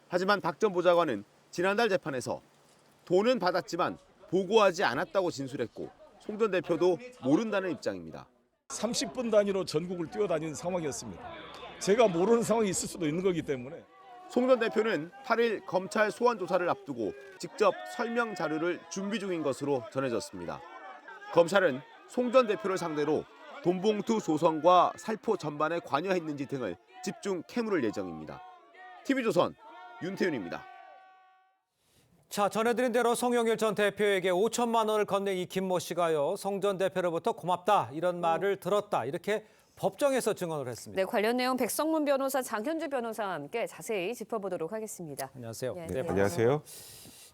하지만 박 전 보좌관은 지난달 재판에서 돈은 받았지만 보고하지 않았다고 진술했고 송 전 대표도 모른다는 입장입니다. 30분 단위로 전국을 뛰어다닌 상황이었습니다. 제가 모르는 상황이 있을 수도 있는 거기 때문에 송 전 대표는 8일 검찰 소환 조사를 앞두고 직접 설명 자료를 준비 중인 것으로 전해졌습니다. 검찰은 송 전 대표를 상대로 돈봉투 조성과 살포 전반에 관여했는지 등을 집중 캐물을 예정입니다. TV조선 윤태윤입니다. 자, 전해드린 대로 송영길 전 대표에게 5천만 원을 건넨 이 김모 씨가요. 송 전 대표로부터 고맙다 이런 말을 들었다 이렇게 법정에서 증언을 했습니다. 네, 관련 내용 백성문 변호사, 장현주 변호사와 함께 자세히 짚어보도록 하겠습니다. 안녕하세요. 네, 안녕하세요.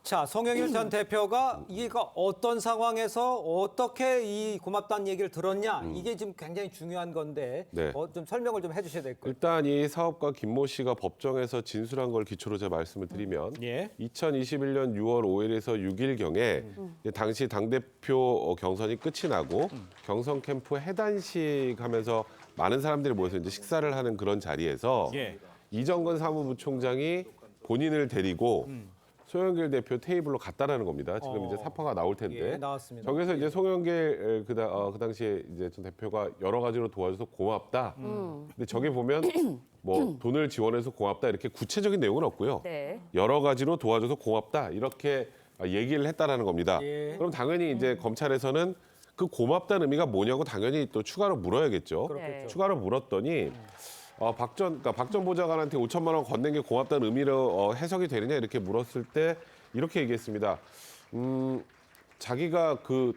자, 송영길 전 대표가 이게 어떤 상황에서 어떻게 이 고맙다는 얘기를 들었냐 이게 지금 굉장히 중요한 건데 네. 좀 설명을 좀 해주셔야 될 거예요. 일단 이 사업가 김모 씨가 법정에서 진술한 걸 기초로 제가 말씀을 드리면 2021년 6월 5일에서 6일경에 당시 당대표 경선이 끝이 나고 경선 캠프 해단식 하면서 많은 사람들이 모여서 이제 식사를 하는 그런 자리에서 이정근 사무부총장이 본인을 데리고 송영길 대표 테이블로 갔다라는 겁니다. 지금 이제 사파가 나올 텐데. 나왔습니다. 저기서 이제 송영길 그 당시에 이제 전 대표가 여러 가지로 도와줘서 고맙다. 근데 저기 보면 뭐 돈을 지원해서 고맙다 이렇게 구체적인 내용은 없고요. 네. 여러 가지로 도와줘서 고맙다 이렇게 얘기를 했다라는 겁니다. 그럼 당연히 이제 검찰에서는 그 고맙다는 의미가 뭐냐고 당연히 또 추가로 물어야겠죠. 그렇겠죠. 추가로 물었더니 박 전 보좌관한테 5천만 원 건넨 게 고맙다는 의미로 해석이 되느냐 이렇게 물었을 때 이렇게 얘기했습니다. 자기가 그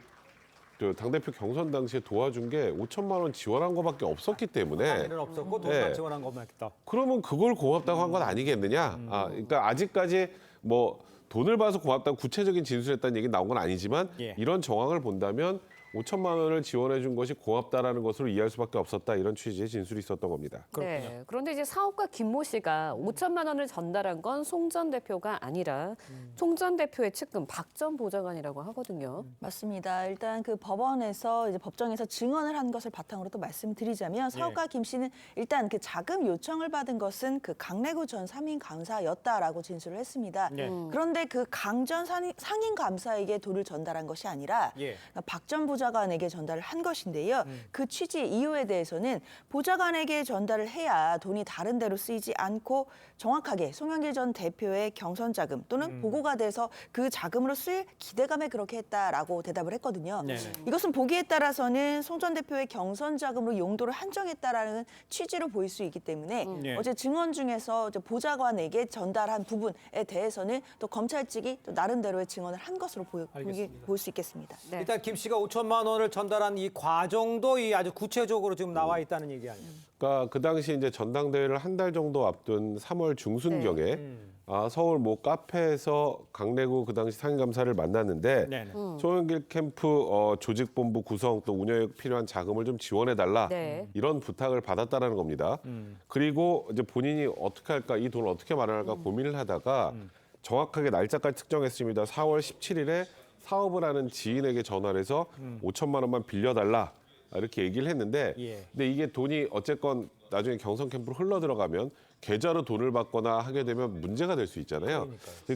당대표 경선 당시에 도와준 게 5천만 원 지원한 거밖에 없었기 때문에 돈은 없었고 돈만 지원한 것만 했다. 그러면 그걸 고맙다고 한 건 아니겠느냐. 그러니까 아직까지 뭐 돈을 봐서 고맙다고 구체적인 진술했다는 얘기 나온 건 아니지만 이런 정황을 본다면 5천만 원을 지원해 준 것이 고맙다라는 것으로 이해할 수밖에 없었다 이런 취지의 진술이 있었던 겁니다. 네. 그런데 이제 사업가 김모 씨가 5천만 원을 전달한 건 송 전 대표가 아니라 송 전 대표의 측근 박 전 보좌관이라고 하거든요. 맞습니다. 일단 그 법원에서 이제 법정에서 증언을 한 것을 바탕으로 또 말씀드리자면 사업가 김 씨는 일단 그 자금 요청을 받은 것은 그 강래구 전 상임감사였다라고 진술을 했습니다. 그런데 그 강 전 상임감사에게 돈을 전달한 것이 아니라 박 전 보좌관에게 전달을 한 것인데요. 그 취지 이유에 대해서는 보좌관에게 전달을 해야 돈이 다른 데로 쓰이지 않고 정확하게 송영길 전 대표의 경선 자금 또는 보고가 돼서 그 자금으로 쓰일 기대감에 그렇게 했다라고 대답을 했거든요. 이것은 보기에 따라서는 송 전 대표의 경선 자금으로 용도를 한정했다라는 취지로 보일 수 있기 때문에 어제 증언 중에서 보좌관에게 전달한 부분에 대해서는 또 검찰 측이 또 나름대로의 증언을 한 것으로 볼 수 있겠습니다. 일단 김 씨가 5천만 원을 전달한 이 과정도 아주 구체적으로 지금 나와 있다는 얘기 아니에요? 그러니까 그 당시 이제 전당대회를 한 달 정도 앞둔 3월 중순경에 서울 모 카페에서 강래구 그 당시 상임감사를 만났는데 송영길 캠프 조직본부 구성 또 운영에 필요한 자금을 좀 지원해달라 이런 부탁을 받았다라는 겁니다. 그리고 이제 본인이 어떻게 할까 이 돈을 어떻게 마련할까 고민을 하다가 정확하게 날짜까지 특정했습니다. 4월 17일에 사업을 하는 지인에게 전화를 해서 5천만 원만 빌려달라 이렇게 얘기를 했는데 근데 이게 돈이 어쨌건 나중에 경선 캠프로 흘러 들어가면 계좌로 돈을 받거나 하게 되면 문제가 될 수 있잖아요.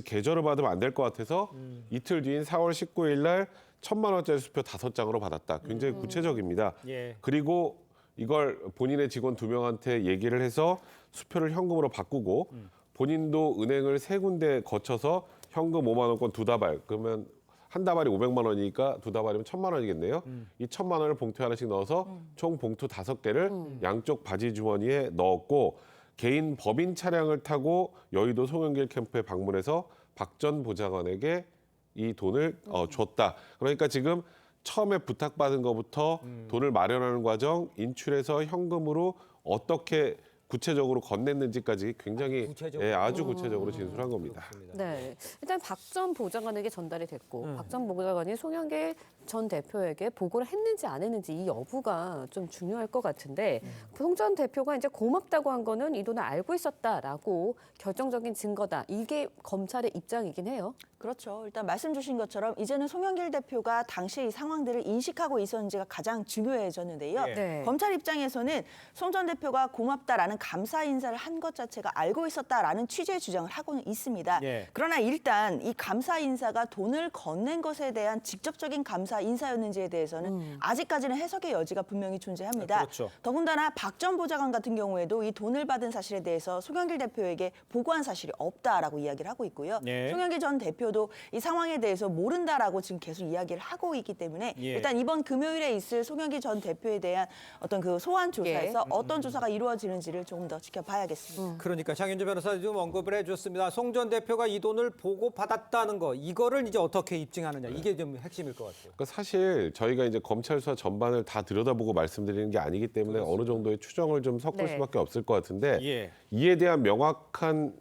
계좌로 받으면 안 될 것 같아서 이틀 뒤인 4월 19일 날 1,000만 원짜리 수표 5장으로 받았다. 굉장히 구체적입니다. 그리고 이걸 본인의 직원 2명한테 얘기를 해서 수표를 현금으로 바꾸고 본인도 은행을 3군데 거쳐서 현금 5만 원권 2다발 그러면 한 다발이 500만 원이니까 2다발이면 1,000만 원이겠네요. 이 1,000만 원을 봉투에 하나씩 넣어서 총 봉투 5개를 양쪽 바지 주머니에 넣었고 개인 법인 차량을 타고 여의도 송영길 캠프에 방문해서 박 전 보좌관에게 이 돈을 줬다. 그러니까 지금 처음에 부탁받은 것부터 돈을 마련하는 과정, 인출해서 현금으로 어떻게 구체적으로 건넸는지까지 굉장히 아주 구체적으로 진술한 겁니다. 네, 일단 박 전 보좌관에게 전달이 됐고 박 전 보좌관이 송영길 전 대표에게 보고를 했는지 안 했는지 이 여부가 좀 중요할 것 같은데 송 전 대표가 이제 고맙다고 한 거는 이 돈을 알고 있었다라고 결정적인 증거다. 이게 검찰의 입장이긴 해요. 그렇죠. 일단 말씀 주신 것처럼 이제는 송영길 대표가 당시 이 상황들을 인식하고 있었는지가 가장 중요해졌는데요. 검찰 입장에서는 송 전 대표가 고맙다라는 감사 인사를 한 것 자체가 알고 있었다라는 취지의 주장을 하고는 있습니다. 예. 그러나 일단 이 감사 인사가 돈을 건넨 것에 대한 직접적인 감사 인사였는지에 대해서는 아직까지는 해석의 여지가 분명히 존재합니다. 그렇죠. 더군다나 박 전 보좌관 같은 경우에도 이 돈을 받은 사실에 대해서 송영길 대표에게 보고한 사실이 없다라고 이야기를 하고 있고요. 예. 송영길 전 대표도 이 상황에 대해서 모른다라고 지금 계속 이야기를 하고 있기 때문에 예. 일단 이번 금요일에 있을 송영길 전 대표에 대한 어떤 그 소환 조사에서 어떤 조사가 이루어지는지를 조금 더 지켜봐야겠습니다. 그러니까 장윤주 변호사 지금 언급을 해줬습니다. 송 전 대표가 이 돈을 보고 받았다는 거 이거를 이제 어떻게 입증하느냐 이게 좀 핵심일 것 같아요. 그러니까 사실 저희가 이제 검찰 수사 전반을 다 들여다보고 말씀드리는 게 아니기 때문에 어느 정도의 추정을 좀 섞을 네. 수밖에 없을 것 같은데 예. 이에 대한 명확한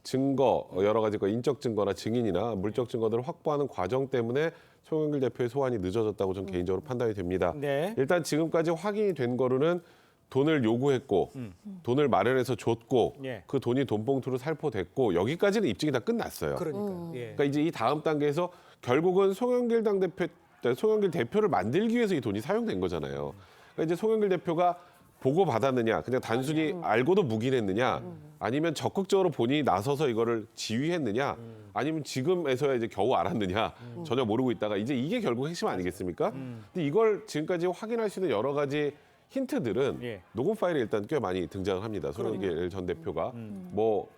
증거, 여러 가지 인적 증거나 증인이나 물적 증거들을 확보하는 과정 때문에 송영길 대표의 소환이 늦어졌다고 저는 개인적으로 판단이 됩니다. 네. 일단 지금까지 확인이 된 거로는 돈을 요구했고 돈을 마련해서 줬고 예. 그 돈이 돈봉투로 살포됐고 여기까지는 입증이 다 끝났어요. 그러니까. 예. 그러니까 이제 이 다음 단계에서 결국은 송영길 대표를 만들기 위해서 이 돈이 사용된 거잖아요. 그러니까 이제 송영길 대표가 보고 받았느냐, 그냥 단순히 알고도 묵인했느냐, 아니면 적극적으로 본인이 나서서 이거를 지휘했느냐, 아니면 지금에서야 이제 겨우 알았느냐, 전혀 모르고 있다가 이제 이게 결국 핵심 아니겠습니까? 근데 이걸 지금까지 확인할 수 있는 여러 가지 힌트들은 예. 녹음 파일에 일단 꽤 많이 등장을 합니다. 송영길 전 대표가 뭐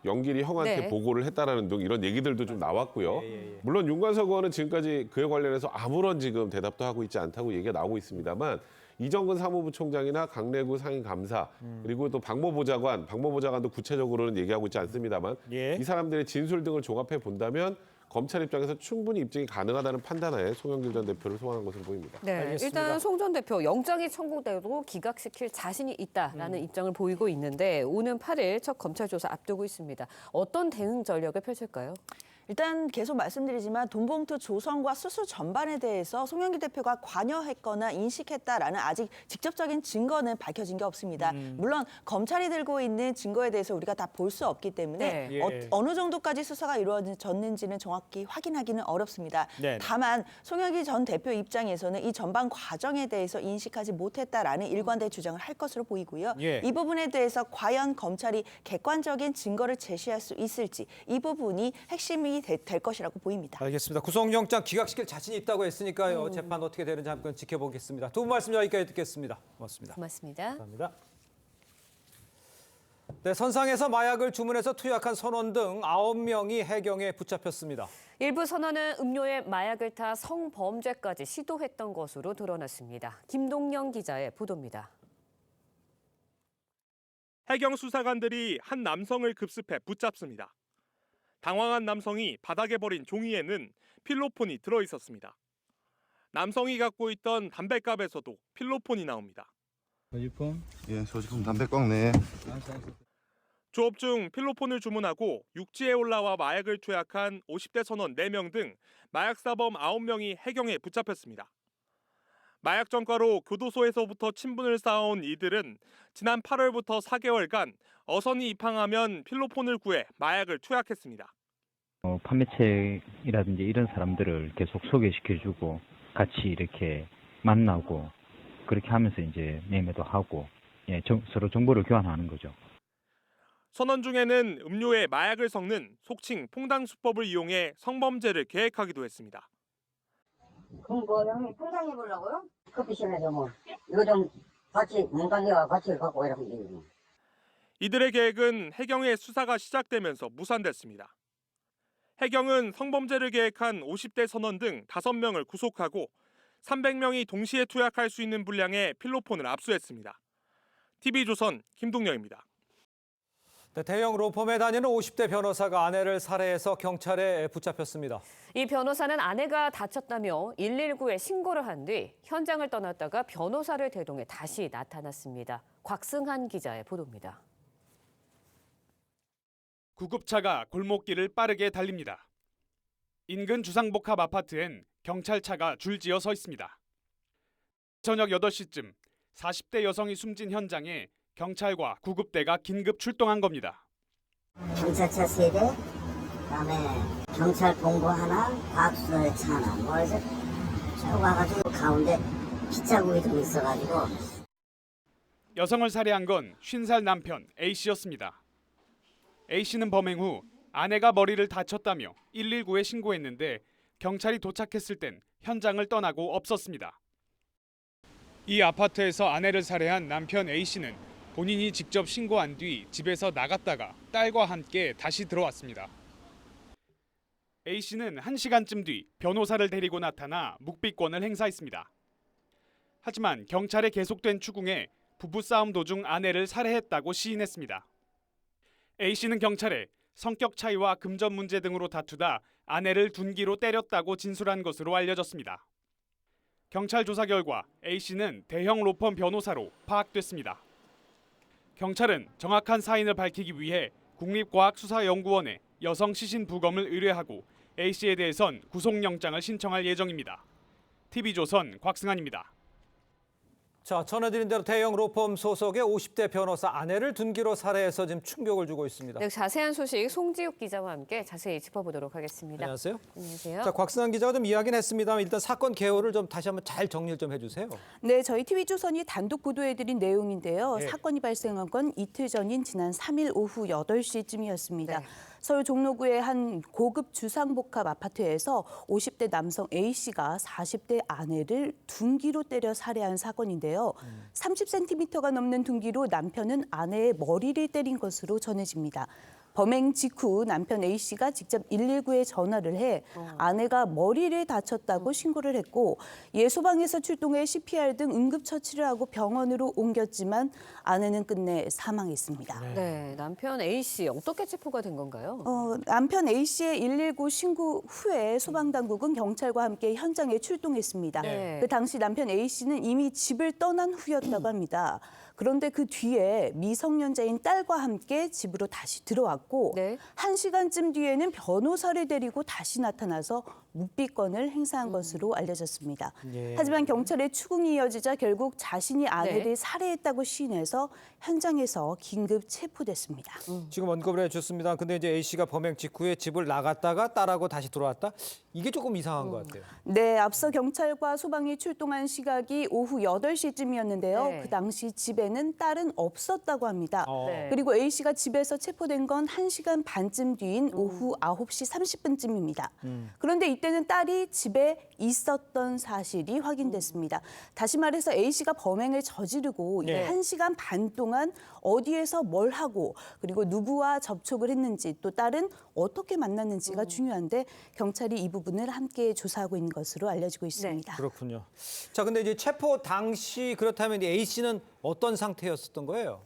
영길이 형한테 네. 보고를 했다라는 등 이런 얘기들도 좀 나왔고요. 물론 윤관석 의원은 지금까지 그에 관련해서 아무런 지금 대답도 하고 있지 않다고 얘기가 나오고 있습니다만 이정근 사무부 총장이나 강내구 상임감사 그리고 또 박모보좌관도 구체적으로는 얘기하고 있지 않습니다만 예. 이 사람들의 진술 등을 종합해 본다면 검찰 입장에서 충분히 입증이 가능하다는 판단하에 송영길 전 대표를 소환한 것으로 보입니다. 네, 알겠습니다. 일단 송 전 대표 영장이 청구돼도 기각시킬 자신이 있다라는 입장을 보이고 있는데 오는 8일 첫 검찰 조사 앞두고 있습니다. 어떤 대응 전략을 펼칠까요? 일단 계속 말씀드리지만 돈봉투 조성과 수수 전반에 대해서 송영길 대표가 관여했거나 인식했다라는 아직 직접적인 증거는 밝혀진 게 없습니다. 물론 검찰이 들고 있는 증거에 대해서 우리가 다 볼 수 없기 때문에 네. 예. 어느 정도까지 수사가 이루어졌는지는 정확히 확인하기는 어렵습니다. 네. 다만 송영길 전 대표 입장에서는 이 전반 과정에 대해서 인식하지 못했다라는 일관된 주장을 할 것으로 보이고요. 예. 이 부분에 대해서 과연 검찰이 객관적인 증거를 제시할 수 있을지 이 부분이 핵심이 될 것이라고 보입니다. 알겠습니다. 구속영장 기각시킬 자신이 있다고 했으니까요. 재판 어떻게 되는지 한번 지켜보겠습니다. 두 분 말씀 여기까지 듣겠습니다. 고맙습니다. 고맙습니다. 감사합니다. 네, 선상에서 마약을 주문해서 투약한 선원 등 9명이 해경에 붙잡혔습니다. 일부 선원은 음료에 마약을 타 성범죄까지 시도했던 것으로 드러났습니다. 김동영 기자의 보도입니다. 해경 수사관들이 한 남성을 급습해 붙잡습니다. 당황한 남성이 바닥에 버린 종이에는 필로폰이 들어있었습니다. 남성이 갖고 있던 담뱃갑에서도 필로폰이 나옵니다. 소지품? 예, 소지품 담배꽁 네. 조업 중 필로폰을 주문하고 육지에 올라와 마약을 투약한 50대 선원 4명 등 마약사범 9명이 해경에 붙잡혔습니다. 마약 전과로 교도소에서부터 친분을 쌓아온 이들은 지난 8월부터 4개월간 어선이 입항하면 필로폰을 구해 마약을 투약했습니다. 판매책이라든지 이런 사람들을 계속 소개시켜주고 같이 이렇게 만나고 그렇게 하면서 이제 매매도 하고 서로 정보를 교환하는 거죠. 선원 중에는 음료에 마약을 섞는 속칭 퐁당 수법을 이용해 성범죄를 계획하기도 했습니다. 그럼 뭐 형님 퐁당 해보려고요? 커피숍에서 뭐 이거 좀 같이 문단계와 같이 갖고 이러면 돼요. 이들의 계획은 해경의 수사가 시작되면서 무산됐습니다. 해경은 성범죄를 계획한 50대 선원 등 5명을 구속하고 300명이 동시에 투약할 수 있는 분량의 필로폰을 압수했습니다. TV조선 김동영입니다. 네, 대형 로펌에 다니는 50대 변호사가 아내를 살해해서 경찰에 붙잡혔습니다. 이 변호사는 아내가 다쳤다며 119에 신고를 한 뒤 현장을 떠났다가 변호사를 대동해 다시 나타났습니다. 곽승한 기자의 보도입니다. 구급차가 골목길을 빠르게 달립니다. 인근 주상복합 아파트엔 경찰차가 줄지어 서 있습니다. 저녁 8시쯤 40대 여성이 숨진 현장에 경찰과 구급대가 긴급 출동한 겁니다. 경찰차 3대, 그다음에 경찰 본부 하나, 과학수사 하나, 뭐 해서 쭉 와가지고 가운데 빗자국이 좀 있어가지고. 여성을 살해한 건 50살 남편 A씨였습니다. A씨는 범행 후 아내가 머리를 다쳤다며 119에 신고했는데 경찰이 도착했을 땐 현장을 떠나고 없었습니다. 이 아파트에서 아내를 살해한 남편 A씨는 본인이 직접 신고한 뒤 집에서 나갔다가 딸과 함께 다시 들어왔습니다. A씨는 1시간쯤 뒤 변호사를 데리고 나타나 묵비권을 행사했습니다. 하지만 경찰의 계속된 추궁에 부부싸움 도중 아내를 살해했다고 시인했습니다. A씨는 경찰에 성격 차이와 금전 문제 등으로 다투다 아내를 둔기로 때렸다고 진술한 것으로 알려졌습니다. 경찰 조사 결과 A씨는 대형 로펌 변호사로 파악됐습니다. 경찰은 정확한 사인을 밝히기 위해 국립과학수사연구원에 여성 시신 부검을 의뢰하고 A씨에 대해선 구속영장을 신청할 예정입니다. TV조선 곽승환입니다. 자, 전해드린 대로 대형 로펌 소속의 50대 변호사 아내를 둔기로 살해해서 지금 충격을 주고 있습니다. 네, 자세한 소식 송지욱 기자와 함께 자세히 짚어보도록 하겠습니다. 안녕하세요. 안녕하세요. 자, 곽승환 기자가 좀 이야기는 했습니다만 일단 사건 개요를 좀 다시 한번 잘 정리를 좀 해주세요. 네, 저희 TV조선이 단독 보도해드린 내용인데요. 네. 사건이 발생한 건 이틀 전인 지난 3일 오후 8시쯤이었습니다. 네. 서울 종로구의 한 고급 주상복합 아파트에서 50대 남성 A씨가 40대 아내를 둔기로 때려 살해한 사건인데요. 30cm가 넘는 둔기로 남편은 아내의 머리를 때린 것으로 전해집니다. 범행 직후 남편 A씨가 직접 119에 전화를 해 아내가 머리를 다쳤다고 신고를 했고 예소방에서 출동해 CPR 등 응급처치를 하고 병원으로 옮겼지만 아내는 끝내 사망했습니다. 네, 남편 A씨 어떻게 체포가 된 건가요? 남편 A씨의 119 신고 후에 소방당국은 경찰과 함께 현장에 출동했습니다. 네. 그 당시 남편 A씨는 이미 집을 떠난 후였다고 합니다. 그런데 그 뒤에 미성년자인 딸과 함께 집으로 다시 들어왔고 1시간쯤 뒤에는 변호사를 데리고 다시 나타나서 묵비권을 행사한 것으로 알려졌습니다. 예. 하지만 경찰의 추궁이 이어지자 결국 자신이 아내를 살해했다고 시인해서 현장에서 긴급 체포됐습니다. 지금 언급을 해주셨습니다. 근데 이제 A씨가 범행 직후에 집을 나갔다가 딸하고 다시 들어왔다? 이게 조금 이상한 것 같아요. 네, 앞서 경찰과 소방이 출동한 시각이 오후 8시쯤이었는데요. 네. 그 당시 집에는 딸은 없었다고 합니다. 네. 그리고 A씨가 집에서 체포된 건 1시간 반쯤 뒤인 오후 9시 30분쯤입니다. 그런데 이때는 딸이 집에 있었던 사실이 확인됐습니다. 다시 말해서 A씨가 범행을 저지르고 네. 1시간 반 동안 어디에서 뭘 하고 그리고 누구와 접촉을 했는지 또 딸은 어떻게 만났는지가 중요한데 경찰이 이 부분을 함께 조사하고 있는 것으로 알려지고 있습니다. 그렇군요. 자, 근데 이제 체포 당시 그렇다면 A씨는 어떤 상태였었던 거예요?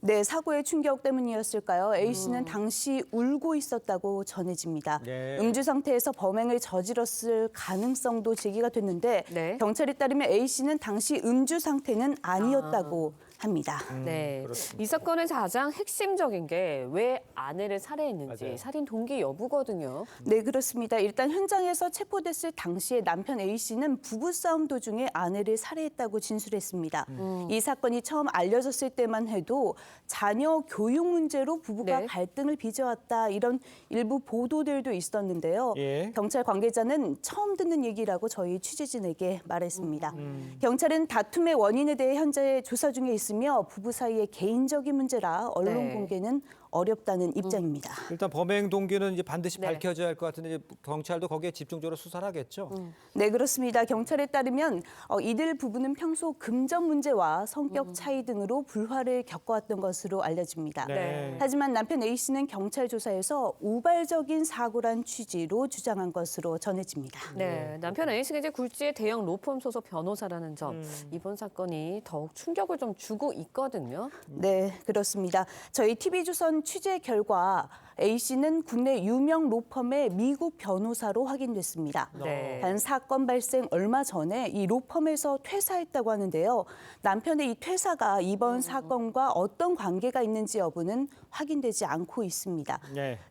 네, 사고의 충격 때문이었을까요? A씨는 당시 울고 있었다고 전해집니다. 네. 음주 상태에서 범행을 저질렀을 가능성도 제기가 됐는데 경찰에 따르면 A씨는 당시 음주 상태는 아니었다고 합니다. 네, 이 사건의 가장 핵심적인 게 왜 아내를 살해했는지 살인 동기 여부거든요. 네, 그렇습니다. 일단 현장에서 체포됐을 당시에 남편 A씨는 부부싸움 도중에 아내를 살해했다고 진술했습니다. 이 사건이 처음 알려졌을 때만 해도 자녀 교육 문제로 부부가 갈등을 빚어왔다 이런 일부 보도들도 있었는데요. 경찰 관계자는 처음 듣는 얘기라고 저희 취재진에게 말했습니다. 경찰은 다툼의 원인에 대해 현재 조사 중에 있으며 부부 사이의 개인적인 문제라 언론 공개는 어렵다는 입장입니다. 일단 범행 동기는 이제 반드시 밝혀져야 할 것 같은데 이제 경찰도 거기에 집중적으로 수사를 하겠죠. 네, 그렇습니다. 경찰에 따르면 이들 부부는 평소 금전 문제와 성격 차이 등으로 불화를 겪어왔던 것으로 알려집니다. 네. 하지만 남편 A씨는 경찰 조사에서 우발적인 사고란 취지로 주장한 것으로 전해집니다. 네, 남편 A씨가 이제 굴지의 대형 로펌 소속 변호사라는 점, 이번 사건이 더욱 충격을 좀 주고 있거든요. 네, 그렇습니다. 저희 TV조선 취재 결과 A씨는 국내 유명 로펌의 미국 변호사로 확인됐습니다. 네. 단 사건 발생 얼마 전에 이 로펌에서 퇴사했다고 하는데요. 남편의 이 퇴사가 이번 사건과 어떤 관계가 있는지 여부는 확인되지 않고 있습니다.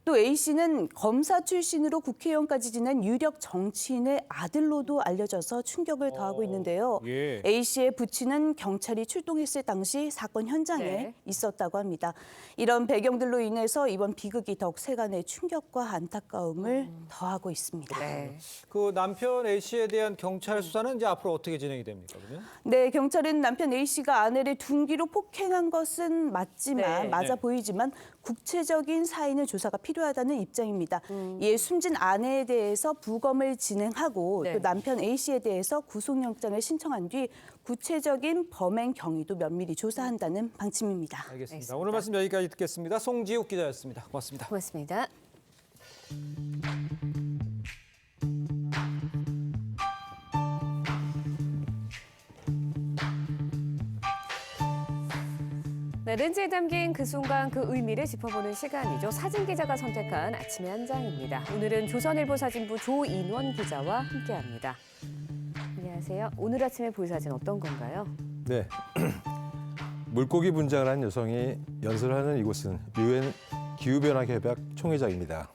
또 A씨는 검사 출신으로 국회의원까지 지낸 유력 정치인의 아들로도 알려져서 충격을 더하고 있는데요. A씨의 부친은 경찰이 출동했을 당시 사건 현장에 있었다고 합니다. 이런 배경들로 인해서 이번 비극이 소식이 더욱 세간의 충격과 안타까움을 더하고 있습니다. 그 남편 A 씨에 대한 경찰 수사는 이제 앞으로 어떻게 진행이 됩니까? 그러면? 네, 경찰은 남편 A 씨가 아내를 둔기로 폭행한 것은 맞지만 네. 맞아 네. 보이지만 구체적인 사인의 조사가 필요하다는 입장입니다. 이에 숨진 아내에 대해서 부검을 진행하고 또 남편 A 씨에 대해서 구속영장을 신청한 뒤 구체적인 범행 경위도 면밀히 조사한다는 방침입니다. 알겠습니다. 오늘 말씀 여기까지 듣겠습니다. 송지욱 기자였습니다. 고맙습니다. 고맙습니다. 네, 렌즈에 담긴 그 순간 그 의미를 짚어보는 시간이죠. 사진 기자가 선택한 아침의 한 장입니다. 오늘은 조선일보 사진부 조인원 기자와 함께합니다. 안녕하세요. 오늘 아침에 볼 사진 어떤 건가요? 네, 물고기 분장을 한 여성이 연설하는 이곳은 유엔 기후변화협약 총회장입니다.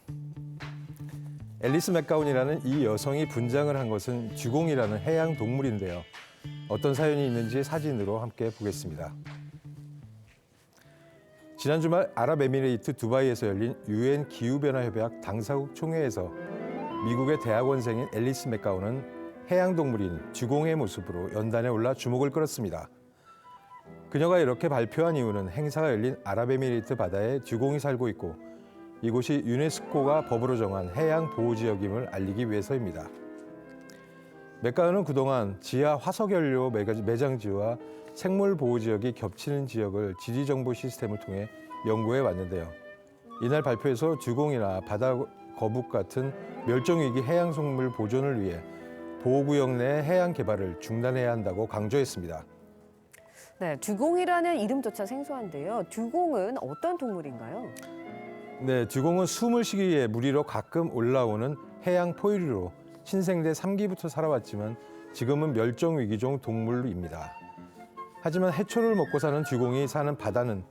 앨리스 맥가운이라는 이 여성이 분장을 한 것은 듀공이라는 해양 동물인데요. 어떤 사연이 있는지 사진으로 함께 보겠습니다. 지난 주말 아랍에미레이트 두바이에서 열린 유엔 기후변화협약 당사국 총회에서 미국의 대학원생인 앨리스 맥가운은 해양동물인 듀공의 모습으로 연단에 올라 주목을 끌었습니다. 그녀가 이렇게 발표한 이유는 행사가 열린 아랍에미레이트 바다에 듀공이 살고 있고 이곳이 유네스코가 법으로 정한 해양 보호지역임을 알리기 위해서입니다. 맥가운은 그동안 지하 화석연료 매장지와 생물보호지역이 겹치는 지역을 지리정보 시스템을 통해 연구해 왔는데요. 이날 발표에서 듀공이나 바다 거북 같은 멸종위기 해양생물 보존을 위해 보호구역 내 해양 개발을 중단해야 한다고 강조했습니다. 네, 듀공이라는 이름조차 생소한데요. 듀공은 어떤 동물인가요? 네, 듀공은 숨을 쉬기 위해 물 위로 가끔 올라오는 해양 포유류로 신생대 3기부터 살아왔지만 지금은 멸종위기종 동물입니다. 하지만 해초를 먹고 사는 듀공이 사는 바다는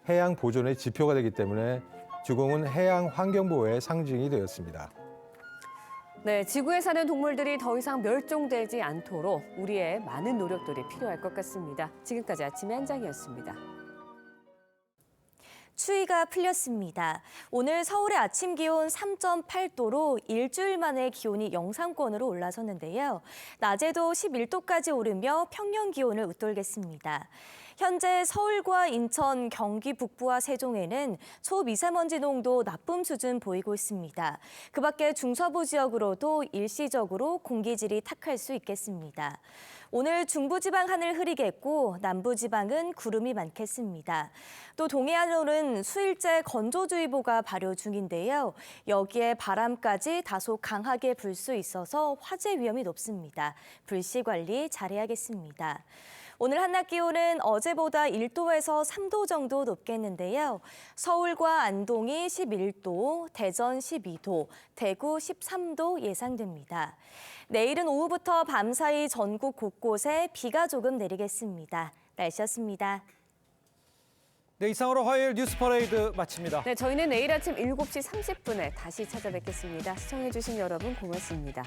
해양 보존의 지표가 되기 때문에 듀공은 해양 환경 보호의 상징이 되었습니다. 네, 지구에 사는 동물들이 더 이상 멸종되지 않도록 우리의 많은 노력들이 필요할 것 같습니다. 지금까지 아침의 한 장이었습니다. 추위가 풀렸습니다. 오늘 서울의 아침 기온 3.8도로 일주일 만에 기온이 영상권으로 올라섰는데요. 낮에도 11도까지 오르며 평년 기온을 웃돌겠습니다. 현재 서울과 인천, 경기 북부와 세종에는 초미세먼지 농도 나쁨 수준 보이고 있습니다. 그 밖에 중서부 지역으로도 일시적으로 공기질이 탁할 수 있겠습니다. 오늘 중부지방 하늘 흐리겠고 남부지방은 구름이 많겠습니다. 또 동해안으로는 수일째 건조주의보가 발효 중인데요. 여기에 바람까지 다소 강하게 불 수 있어서 화재 위험이 높습니다. 불씨 관리 잘해야겠습니다. 오늘 한낮 기온은 어제보다 1도에서 3도 정도 높겠는데요. 서울과 안동이 11도, 대전 12도, 대구 13도 예상됩니다. 내일은 오후부터 밤사이 전국 곳곳에 비가 조금 내리겠습니다. 날씨였습니다. 네, 이상으로 화요일 뉴스 퍼레이드 마칩니다. 네, 저희는 내일 아침 7시 30분에 다시 찾아뵙겠습니다. 시청해주신 여러분 고맙습니다.